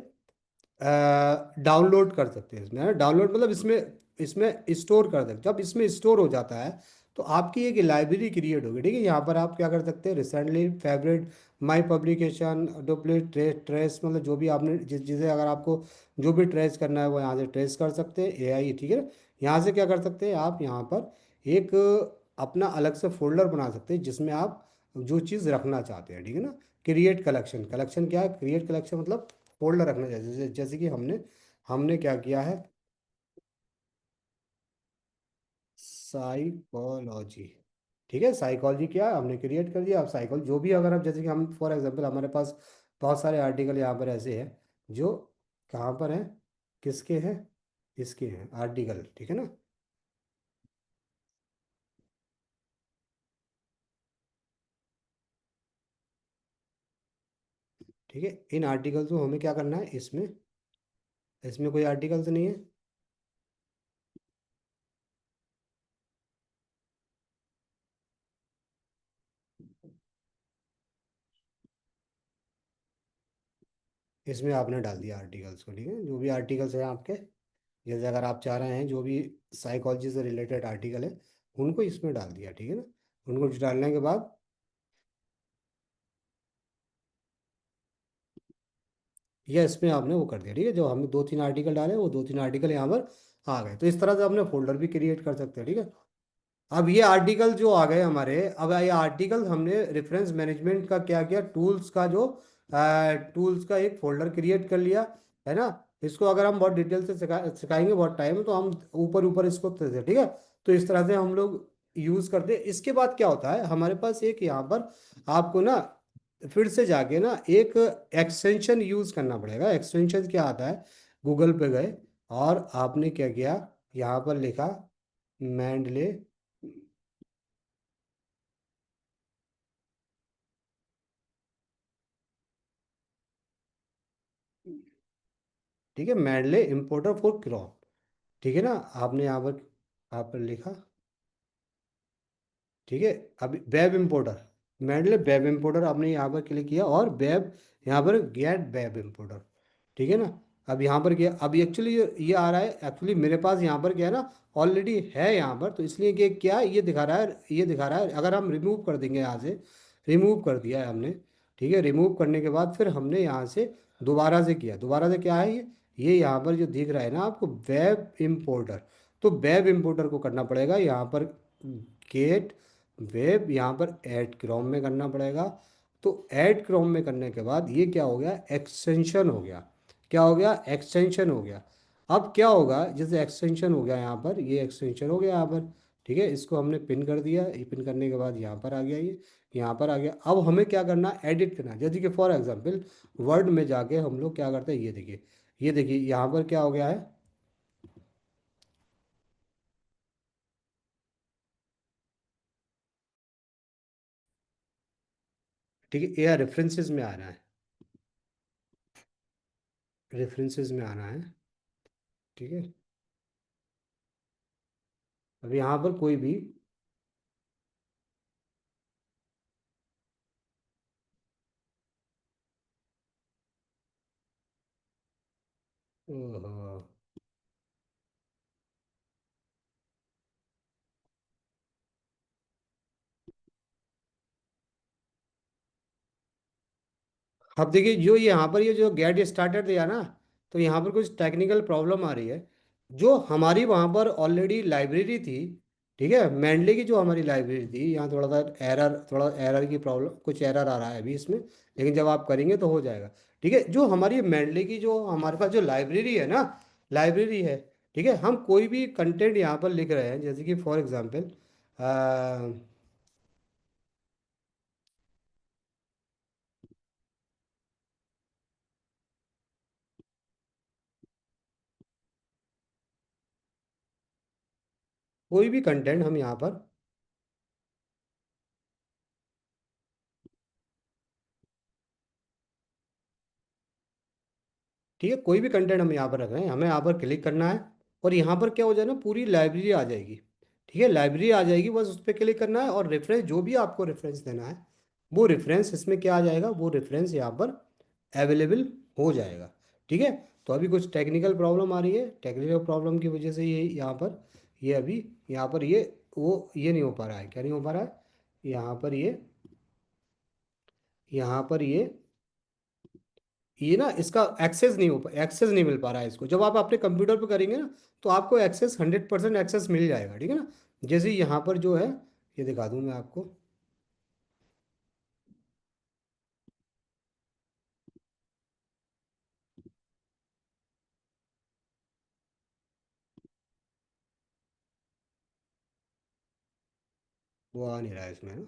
डाउनलोड कर सकते हैं इसमें, है ना। डाउनलोड मतलब इसमें इसमें स्टोर कर सकते, जब इसमें स्टोर हो जाता है, तो आपकी एक लाइब्रेरी क्रिएट होगी, ठीक है। यहाँ पर आप क्या कर सकते हैं, रिसेंटली फेवरेट, माई पब्लिकेशन, डुप्लीट, ट्रेस, मतलब जो भी आपने जिसे अगर आपको जो भी ट्रेस करना है वो यहाँ से ट्रेस कर सकते हैं, एआई, ठीक है। यहाँ से क्या कर सकते हैं आप, यहाँ पर एक अपना अलग से फोल्डर बना सकते हैं जिसमें आप जो चीज़ रखना चाहते हैं, ठीक है ना। क्रिएट कलेक्शन, कलेक्शन क्या है, क्रिएट कलेक्शन मतलब फोल्डर रखना चाहिए, जैसे कि हमने हमने क्या किया है, साइकोलॉजी, ठीक है। साइकोलॉजी क्या है, हमने क्रिएट कर दिया। अब साइकोलॉजी जो भी, अगर आप जैसे कि हम फॉर एग्जांपल हमारे पास बहुत सारे आर्टिकल यहाँ पर ऐसे हैं जो कहाँ पर हैं, किसके हैं, इसके हैं आर्टिकल, ठीक है ना। ठीक है, इन आर्टिकल को हमें क्या करना है, इसमें इसमें कोई आर्टिकल तो नहीं है, इसमें आपने डाल दिया आर्टिकल्स को, ठीक है। जो भी आर्टिकल्स हैं आपके, जैसे अगर आप चाह रहे हैं जो भी साइकोलॉजी से रिलेटेड आर्टिकल है उनको इसमें डाल दिया, ठीक है ना। उनको डालने के बाद ये इसमें आपने वो कर दिया, ठीक है। जो हमने दो तीन आर्टिकल डाले वो दो तीन आर्टिकल यहाँ पर आ गए। तो इस तरह से अपने फोल्डर भी क्रिएट कर सकते हैं, ठीक है। अब ये आर्टिकल जो आ गए हमारे, अब ये आर्टिकल हमने रेफरेंस मैनेजमेंट का क्या किया, टूल्स का जो टूल्स का एक फोल्डर क्रिएट कर लिया, है ना। इसको अगर हम बहुत डिटेल से सिखाएंगे, बहुत टाइम है, तो हम ऊपर ऊपर इसको ठीक है। तो इस तरह से हम लोग यूज करते हैं। इसके बाद क्या होता है, हमारे पास एक यहाँ पर आपको ना फिर से जाके ना एक एक्सटेंशन यूज करना पड़ेगा। एक्सटेंशन क्या आता है, गूगल पे गए और आपने क्या किया, यहाँ पर लिखा मैंडले, ठीक है, मैंडले इम्पोर्टर फॉर क्रोम, ठीक है ना। आपने यहाँ पर आप पर लिखा, ठीक है। अब web importer, Mandalay web importer आपने यहाँ पर क्लिक किया और वेब, यहाँ पर गेट वेब इंपोर्टर, ठीक है ना। अब यहाँ पर क्या, अब एक्चुअली ये आ रहा है, एक्चुअली मेरे पास यहाँ पर क्या है ना, ऑलरेडी है यहाँ पर, तो इसलिए कि क्या ये दिखा रहा है, ये दिखा रहा है। अगर हम रिमूव कर देंगे यहाँ से, रिमूव कर दिया है हमने, ठीक है। रिमूव करने के बाद फिर हमने यहाँ से दोबारा से किया, दोबारा से क्या है ये यहाँ पर जो दिख रहा है ना आपको, वेब इम्पोर्टर, तो वेब इम्पोर्टर को करना पड़ेगा यहाँ पर गेट वेब, यहाँ पर ऐड क्रोम में करना पड़ेगा। तो ऐड क्रोम में करने के बाद ये क्या हो गया, एक्सटेंशन हो गया, क्या हो गया, एक्सटेंशन हो गया। अब क्या होगा, जैसे एक्सटेंशन हो गया यहाँ पर, ये एक्सटेंशन हो गया यहाँ पर, ठीक है। इसको हमने पिन कर दिया, ये पिन करने के बाद यहाँ पर आ गया, ये यहाँ पर आ गया। अब हमें क्या करना है, एडिट करना है। जैसे कि फॉर एग्जांपल वर्ड में जाके हम लोग क्या करते हैं, ये देखिए, ये देखिए यहाँ पर क्या हो गया है, ठीक है। ये रेफरेंसेस में आना है, रेफरेंसेस में आना है, ठीक है। अब यहाँ पर कोई भी, ओहो, अब देखिए जो यहाँ पर ये जो गेट स्टार्टेड दिया ना, तो यहाँ पर कुछ टेक्निकल प्रॉब्लम आ रही है। जो हमारी वहाँ पर ऑलरेडी लाइब्रेरी थी, ठीक है, मैंडले की जो हमारी लाइब्रेरी थी, यहाँ थोड़ा सा एरर, थोड़ा एरर की प्रॉब्लम, कुछ एरर आ रहा है अभी इसमें, लेकिन जब आप करेंगे तो हो जाएगा, ठीक है। जो हमारी मैंडले की जो हमारे पास जो लाइब्रेरी है ना, लाइब्रेरी है, ठीक है। हम कोई भी कंटेंट यहाँ पर लिख रहे हैं, जैसे कि फॉर एग्जाम्पल कोई भी कंटेंट हम यहाँ पर, ठीक है, कोई भी कंटेंट हम यहाँ पर रख रहे हैं, हमें यहाँ पर क्लिक करना है और यहाँ पर क्या हो जाए ना, पूरी लाइब्रेरी आ जाएगी, ठीक है। लाइब्रेरी आ जाएगी, बस उस पर क्लिक करना है और रेफरेंस, जो भी आपको रेफरेंस देना है वो रेफरेंस इसमें क्या आ जाएगा, वो रेफरेंस यहाँ पर अवेलेबल हो जाएगा, ठीक है। तो अभी कुछ टेक्निकल प्रॉब्लम आ रही है, टेक्निकल प्रॉब्लम की वजह से ये यहाँ पर, ये अभी यहाँ पर ये वो ये नहीं हो पा रहा है, क्या नहीं हो पा रहा है, यहाँ पर ये, यहाँ पर ये ना इसका एक्सेस नहीं हो पा, एक्सेस नहीं मिल पा रहा है इसको। जब आप अपने कंप्यूटर पे करेंगे ना तो आपको एक्सेस 100% एक्सेस मिल जाएगा, ठीक है ना। जैसे यहाँ पर जो है, ये दिखा दूँ मैं आपको। वो आ नहीं रहा है इसमें ना,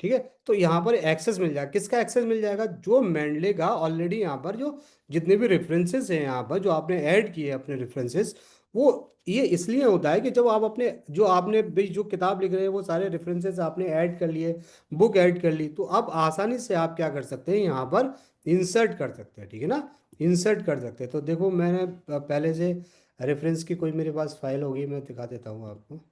ठीक है। तो यहाँ पर एक्सेस मिल जाएगा, किसका एक्सेस मिल जाएगा, जो मेंडले का ऑलरेडी यहाँ पर जो जितने भी रेफरेंसेस हैं यहाँ पर जो आपने ऐड किए अपने रेफरेंसेस, वो ये इसलिए होता है कि जब आप अपने जो आपने भी जो किताब लिख रहे हैं वो सारे रेफरेंसेस आपने ऐड कर लिए, बुक ऐड कर ली, तो आप आसानी से आप क्या कर सकते हैं यहाँ पर इंसर्ट कर सकते हैं, ठीक है ना। इंसर्ट कर सकते हैं। तो देखो मैंने पहले से रेफरेंस की कोई मेरे पास फाइल होगी, मैं दिखा देता हूँ आपको।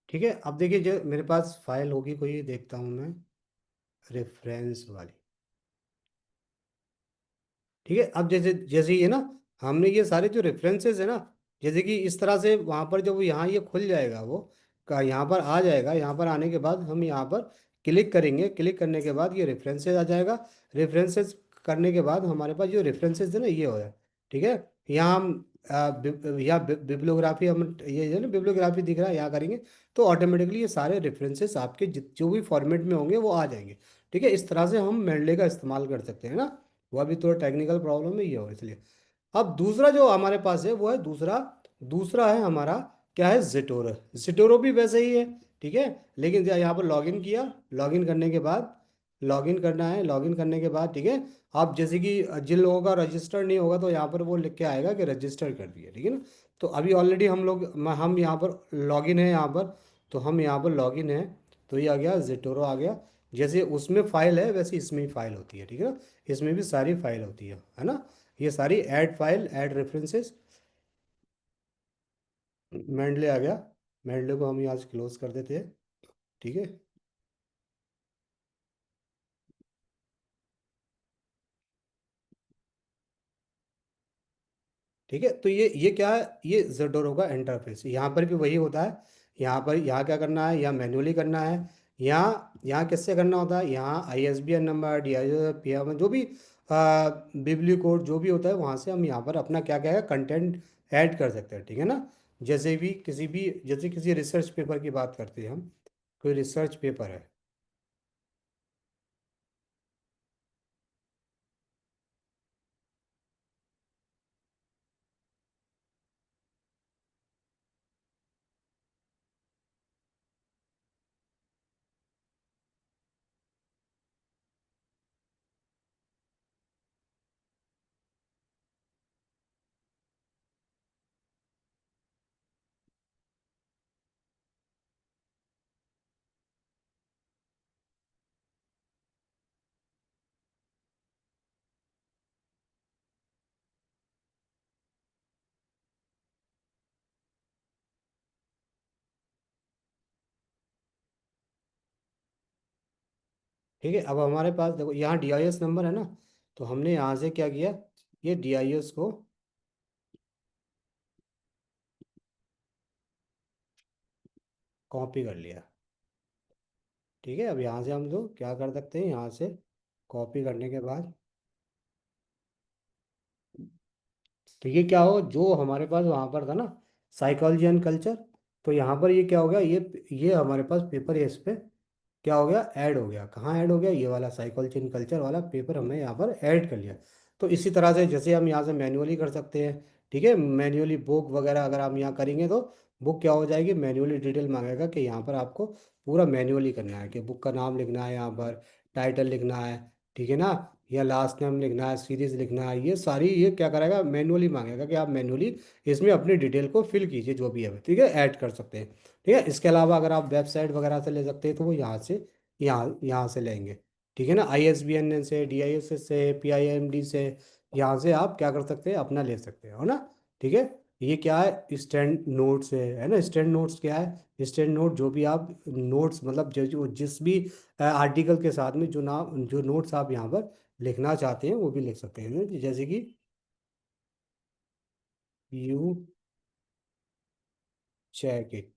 ठीक है, अब देखिए जो मेरे पास फाइल होगी कोई, देखता हूँ मैं, रेफरेंस वाली। ठीक है, अब जैसे जैसे ये ना, हमने ये सारे जो रेफरेंसेस है ना, जैसे कि इस तरह से वहाँ पर जब यहाँ ये खुल जाएगा वो का यहाँ पर आ जाएगा, यहाँ पर आने के बाद हम यहाँ पर क्लिक करेंगे, क्लिक करने के बाद ये रेफरेंसेस आ जाएगा। रेफरेंसेस करने के बाद हमारे पास जो रेफरेंसेस है ना ये हो जाए, ठीक है। यहाँ हम यहाँ बिब्लियोग्राफी, हम ये जो ना बिब्लियोग्राफी दिख रहा है यहाँ करेंगे, तो ऑटोमेटिकली ये सारे रेफरेंसेस आपके जो भी फॉर्मेट में होंगे वो आ जाएंगे। ठीक है, इस तरह से हम मेंडले का इस्तेमाल कर सकते हैं ना। वो अभी थोड़ा टेक्निकल प्रॉब्लम है ये हो इसलिए। अब दूसरा जो हमारे पास है वो है दूसरा, दूसरा है हमारा क्या है, जिटोरो। जिटोरो भी वैसे ही है, ठीक है। लेकिन यहाँ पर लॉगिन किया, लॉगिन करने के बाद, लॉगिन करना है, लॉगिन करने के बाद ठीक है, आप जैसे कि जिन लोगों का रजिस्टर नहीं होगा तो यहाँ पर वो लिख के आएगा कि रजिस्टर कर दिया, ठीक है ना। तो अभी ऑलरेडी हम लोग हम यहाँ पर लॉगिन है यहाँ पर, तो हम यहाँ पर लॉगिन है, तो ये आ गया, जिटोरो आ गया। जैसे उसमें फाइल है वैसे इसमें भी फाइल होती है, ठीक है ना। इसमें भी सारी फाइल होती है ना। ये सारी add file, add references, Mendel आ गया। मेंडले को हम यहाँ से क्लोज कर देते हैं, ठीक है। ठीक है, तो ये क्या है, ये Zotero का इंटरफेस, यहाँ पर भी वही होता है। यहाँ पर यहाँ क्या करना है, यहाँ मैन्युअली करना है। यहाँ किससे करना होता है, यहाँ ISBN नंबर, DIO, जो भी बिबली कोड जो भी होता है वहाँ से हम यहाँ पर अपना क्या क्या है कंटेंट ऐड कर सकते हैं, ठीक है ना। जैसे भी किसी भी, जैसे किसी रिसर्च पेपर की बात करते हैं हम, कोई रिसर्च पेपर है। ठीक है, अब हमारे पास देखो यहाँ DIS नंबर है ना, तो हमने यहाँ से क्या किया, ये DIS को कॉपी कर लिया। ठीक है, अब यहाँ से हम लोग क्या कर सकते हैं, यहाँ से कॉपी करने के बाद तो ये क्या हो, जो हमारे पास वहाँ पर था ना, साइकोलॉजी एंड कल्चर, तो यहाँ पर ये क्या हो गया, ये हमारे पास पेपर है, इस पे क्या हो गया, ऐड हो गया। कहाँ ऐड हो गया, ये वाला साइकोलॉजी एंड कल्चर वाला पेपर हमने यहाँ पर ऐड कर लिया। तो इसी तरह से जैसे हम यहाँ से मैन्युअली कर सकते हैं। ठीक है, मैन्युअली बुक वगैरह अगर हम यहाँ करेंगे तो बुक क्या हो जाएगी, मैन्युअली डिटेल मांगेगा कि यहाँ पर आपको पूरा मैन्युअली करना है, कि बुक का नाम लिखना है, यहाँ पर टाइटल लिखना है, ठीक है ना, या लास्ट नेम लिखना है, सीरीज लिखना है, ये सारी ये क्या करेगा, मैन्युअली मांगेगा कि आप मैन्युअली इसमें अपनी डिटेल को फिल कीजिए जो भी है। ठीक है, ऐड कर सकते हैं। ठीक है, इसके अलावा अगर आप वेबसाइट वगैरह से ले सकते हैं तो वो यहाँ से यहाँ से लेंगे। ठीक है ना, ISBN से, DIS से, PIMD से, यहाँ से आप क्या कर सकते हैं, अपना ले सकते हो ना। ठीक है, ये क्या है, स्टैंड नोट्स है ना। स्टैंड नोट्स क्या है, स्टैंड नोट जो भी आप नोट्स मतलब जिस भी आर्टिकल के साथ में जो नोट्स आप यहाँ पर लिखना चाहते हैं वो भी लिख सकते हैं, जैसे कि यू चेक इट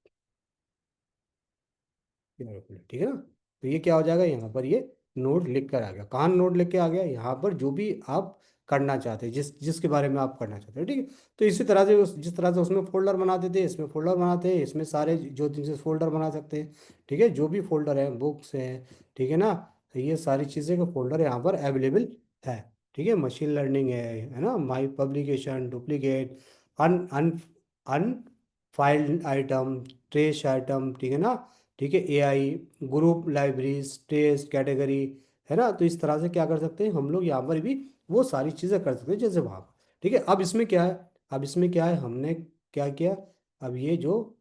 केयरफुली। ठीक है ना, तो ये क्या हो जाएगा, यहाँ पर ये नोट लिख कर आ गया। कहाँ नोट लिख के आ गया, यहाँ पर जो भी आप करना चाहते हैं, जिसके बारे में आप करना चाहते हैं। ठीक है, तो इसी तरह से जिस तरह से उसमें फोल्डर बनाते थे, इसमें फोल्डर बनाते हैं, इसमें सारे जो चीज़ें फोल्डर बना सकते हैं। ठीक है, जो भी फोल्डर है, बुक्स है, ठीक है ना, तो ये सारी चीज़ें का फोल्डर यहाँ पर अवेलेबल है। ठीक है, मशीन लर्निंग है ना, my publication, duplicate, un un unfiled item, trash item, ठीक है ना, ठीक है, AI, group libraries, test category, है ना। तो इस तरह से क्या कर सकते हैं हम लोग, यहाँ पर भी वो सारी चीज़ें कर सकते हैं जैसे वहाँ पर। ठीक है, अब इसमें क्या है, अब इसमें क्या है, हमने क्या किया, अब ये जो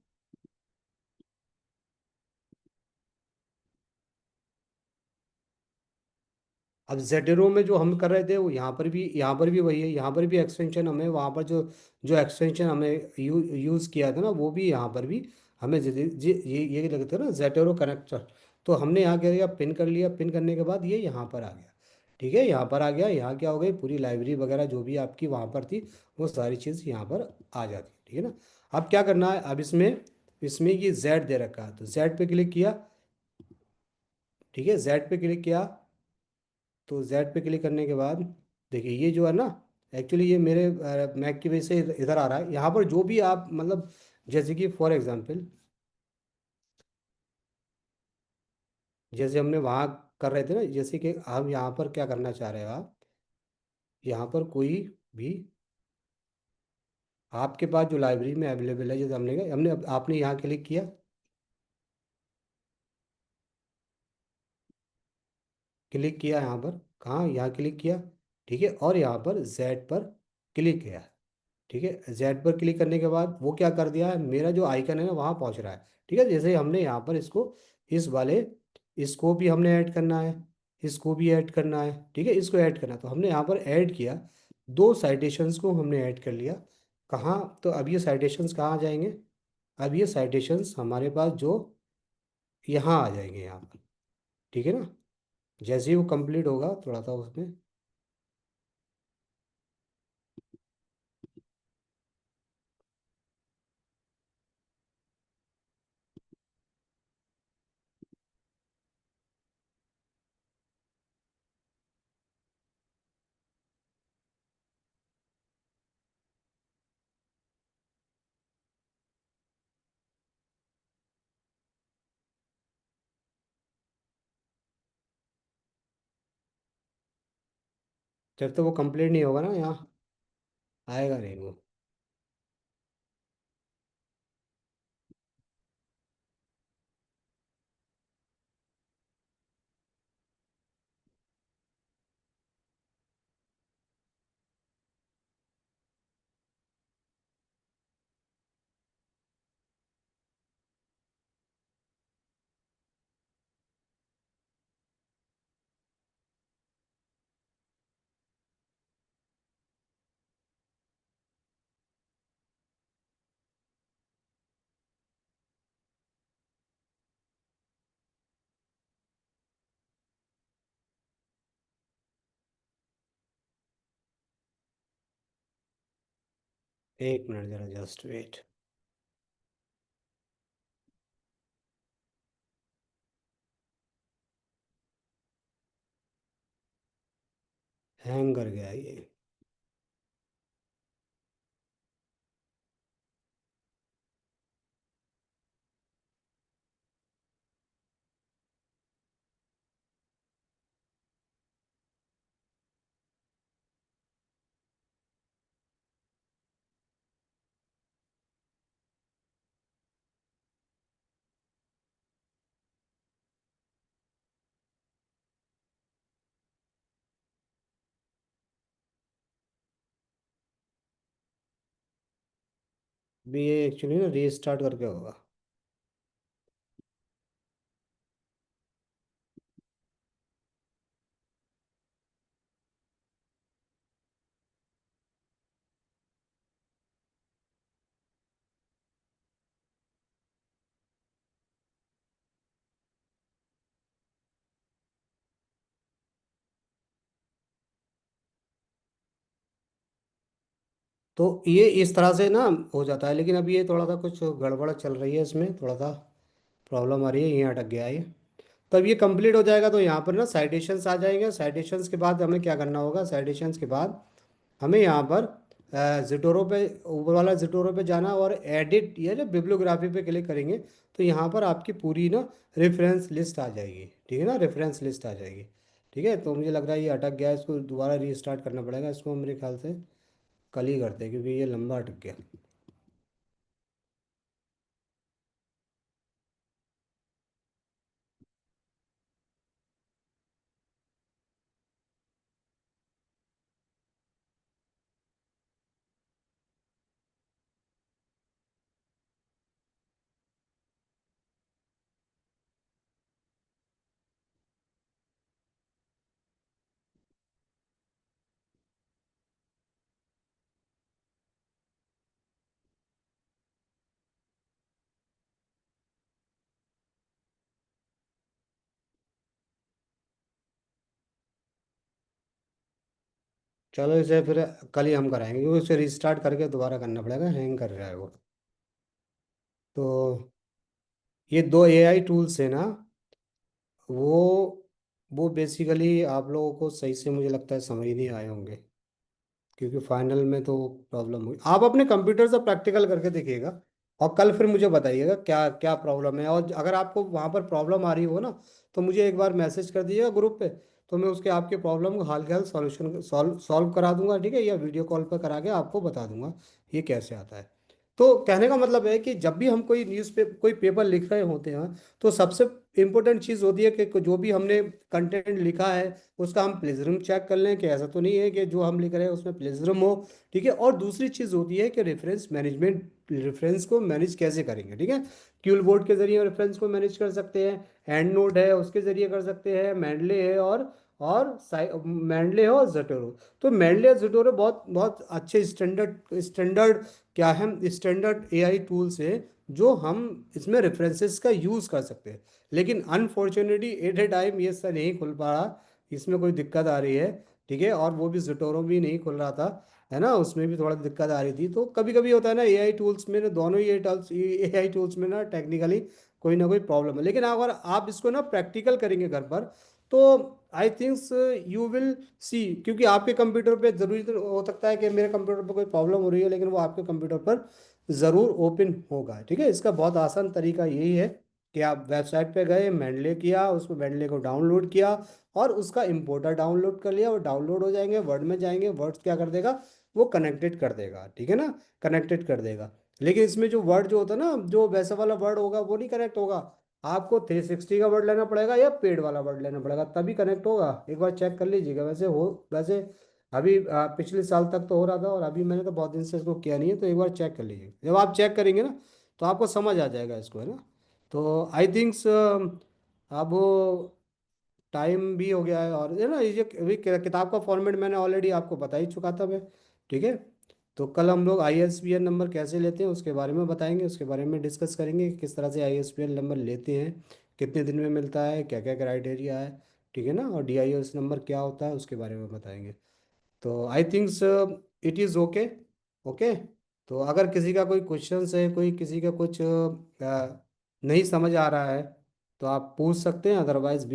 अब जेटेरो में जो हम कर रहे थे वो यहाँ पर भी वही है। यहाँ पर भी एक्सटेंशन हमें वहाँ पर जो जो एक्सटेंशन हमें यूज़ किया था ना, वो भी यहाँ पर भी हमें ये लगता है ना, जेटेरो कनेक्टर। तो हमने यहाँ क्या किया, पिन कर लिया, पिन करने के बाद ये यहाँ पर आ गया। ठीक है, यहाँ पर आ गया, यहाँ क्या हो गई, पूरी लाइब्रेरी वगैरह जो भी आपकी वहाँ पर थी वो सारी चीज़ यहाँ पर आ जाती है। ठीक है ना, अब क्या करना है, अब इसमें इसमें ये जेड दे रखा है, तो जेड पे क्लिक किया। ठीक है, जेड पे क्लिक किया, तो जेड पे क्लिक करने के बाद देखिए ये जो है ना, एक्चुअली ये मेरे मैक की वजह से इधर आ रहा है। यहाँ पर जो भी आप मतलब, जैसे कि फॉर एग्जांपल, जैसे हमने वहाँ कर रहे थे ना, जैसे कि हम यहाँ पर क्या करना चाह रहे हो आप, यहाँ पर कोई भी आपके पास जो लाइब्रेरी में अवेलेबल है, जैसे हमने आपने यहाँ क्लिक किया, क्लिक किया यहाँ पर, कहाँ, यहाँ क्लिक किया। ठीक है, और यहाँ पर जेड पर क्लिक किया। ठीक है, जेड पर क्लिक करने के बाद वो क्या कर दिया है, मेरा जो आइकन है ना वहाँ पहुँच रहा है। ठीक है, जैसे हमने यहाँ पर इसको इस वाले इसको भी हमने ऐड करना है, इसको भी ऐड करना है। ठीक है, इसको ऐड करना है, तो हमने यहाँ पर ऐड किया, दो साइटेशंस को हमने ऐड कर लिया। कहाँ, तो अब ये साइटेशंस कहाँ आ जाएंगे, अब ये साइटेशंस हमारे पास जो यहाँ आ जाएंगे यहाँ पर। ठीक है ना, जैसे ही वो कंप्लीट होगा थोड़ा सा उसमें, जब तक वो कंप्लीट नहीं होगा ना यहाँ आएगा नहीं वो। एक मिनट जरा, जस्ट वेट। हैंग कर गया ये। भी ये एक्चुअली ना रीस्टार्ट करके होगा। तो ये इस तरह से ना हो जाता है, लेकिन अभी ये थोड़ा सा कुछ गड़बड़ चल रही है, इसमें थोड़ा सा प्रॉब्लम आ रही है, ये अटक गया है ये। तब ये कंप्लीट हो जाएगा तो यहाँ पर ना साइटेशंस आ जाएंगे। साइटेशंस के बाद हमें क्या करना होगा, साइटेशंस के बाद हमें यहाँ पर जिटोरो पे, ऊपर वाला जिटोरो पे जाना और एडिट या जो बिब्लियोग्राफी पे क्लिक करेंगे तो यहाँ पर आपकी पूरी ना रेफरेंस लिस्ट आ जाएगी। ठीक है ना, रेफरेंस लिस्ट आ जाएगी। ठीक है, तो मुझे लग रहा है ये अटक गया है, इसको दोबारा रीस्टार्ट करना पड़ेगा। इसको मेरे ख्याल से कल ही करते हैं क्योंकि ये लंबा अटक गया। चलो इसे फिर कल ही हम कराएंगे क्योंकि उसे रिस्टार्ट करके दोबारा करना पड़ेगा, हैंग कर रहा है वो। तो ये दो एआई टूल्स है ना, वो वो बेसिकली आप लोगों को सही से मुझे लगता है समझ नहीं आए होंगे, क्योंकि फाइनल में तो प्रॉब्लम हुई। आप अपने कंप्यूटर से प्रैक्टिकल करके देखिएगा और कल फिर मुझे बताइएगा क्या क्या प्रॉब्लम है। और अगर आपको वहाँ पर प्रॉब्लम आ रही हो ना तो मुझे एक बार मैसेज कर दीजिएगा ग्रुप पे, तो मैं उसके आपके प्रॉब्लम को हाल के हाल सॉल्यूशन सॉल्व करा दूंगा। ठीक है, या वीडियो कॉल पर करा के आपको बता दूंगा ये कैसे आता है। तो कहने का मतलब है कि जब भी हम कोई न्यूज़ पे कोई पेपर लिख रहे होते हैं तो सबसे इम्पोर्टेंट चीज़ होती है कि जो भी हमने कंटेंट लिखा है उसका हम प्लेजरिज्म चेक कर लें कि ऐसा तो नहीं है कि जो हम लिख रहे हैं उसमें प्लेजरिज्म हो। ठीक है, और दूसरी चीज़ होती है कि रेफरेंस मैनेजमेंट, रेफरेंस को मैनेज कैसे करेंगे। ठीक है, क्यूल बोर्ड के जरिए रेफरेंस को मैनेज कर सकते हैं, एंड नोट है उसके जरिए कर सकते हैं, मैंडले है और मैंडले है और जटोरो। तो मैंडले और जटोरो बहुत बहुत अच्छे स्टैंडर्ड स्टैंडर्ड क्या है, स्टैंडर्ड एआई टूल्स है जो हम इसमें रेफरेंसेस का यूज़ कर सकते हैं। लेकिन अनफॉर्चुनेटली एट ए टाइम ये सब नहीं खुल पा रहा, इसमें कोई दिक्कत आ रही है। ठीक है, और वो भी जोटोरो भी नहीं खुल रहा था, है ना, उसमें भी थोड़ा दिक्कत आ रही थी। तो कभी कभी होता है ना एआई टूल्स में ना, दोनों ही एआई टूल्स में ना कोई प्रॉब्लम है। लेकिन अगर आप इसको ना प्रैक्टिकल करेंगे घर पर तो आई थिंक्स यू विल सी, क्योंकि आपके कंप्यूटर पे जरूरी तो हो सकता है कि मेरे कंप्यूटर पर कोई प्रॉब्लम हो रही है लेकिन वो आपके कंप्यूटर पर ज़रूर ओपन होगा। ठीक है, इसका बहुत आसान तरीका यही है कि आप वेबसाइट पे गए, मेंडले किया, उसको मेंडले को डाउनलोड किया और उसका इंपोर्टर डाउनलोड कर लिया, वो डाउनलोड हो जाएंगे, वर्ड में जाएंगे, वर्ड क्या कर देगा, वो कनेक्टेड कर देगा। ठीक है ना, कनेक्टेड कर देगा। लेकिन इसमें जो वर्ड जो होता है ना, जो वैसा वाला वर्ड होगा वो नहीं कनेक्ट होगा। आपको 360 का वर्ड लेना पड़ेगा या पेड वाला वर्ड लेना पड़ेगा, तभी कनेक्ट होगा। एक बार चेक कर लीजिएगा। वैसे अभी पिछले साल तक तो हो रहा था और अभी मैंने तो बहुत दिन से इसको किया नहीं है, तो एक बार चेक कर लीजिए। जब आप चेक करेंगे ना तो आपको समझ आ जाएगा इसको, है ना। तो आई थिंक्स अब टाइम भी हो गया है, और है ना ये अभी किताब का फॉर्मेट मैंने ऑलरेडी आपको बता ही चुका था मैं। ठीक है, तो कल हम लोग आईएसबीएन नंबर कैसे लेते हैं उसके बारे में बताएंगे, उसके बारे में डिस्कस करेंगे कि किस तरह से आईएसबीएन नंबर लेते हैं, कितने दिन में मिलता है, क्या क्या क्राइटेरिया है। ठीक है ना, और डीआईएस नंबर क्या होता है उसके बारे में बताएंगे। तो आई thinks it is okay. Okay, तो अगर किसी का कोई क्वेश्चन है, कोई किसी का कुछ नहीं समझ आ रहा है तो आप पूछ सकते हैं, अदरवाइज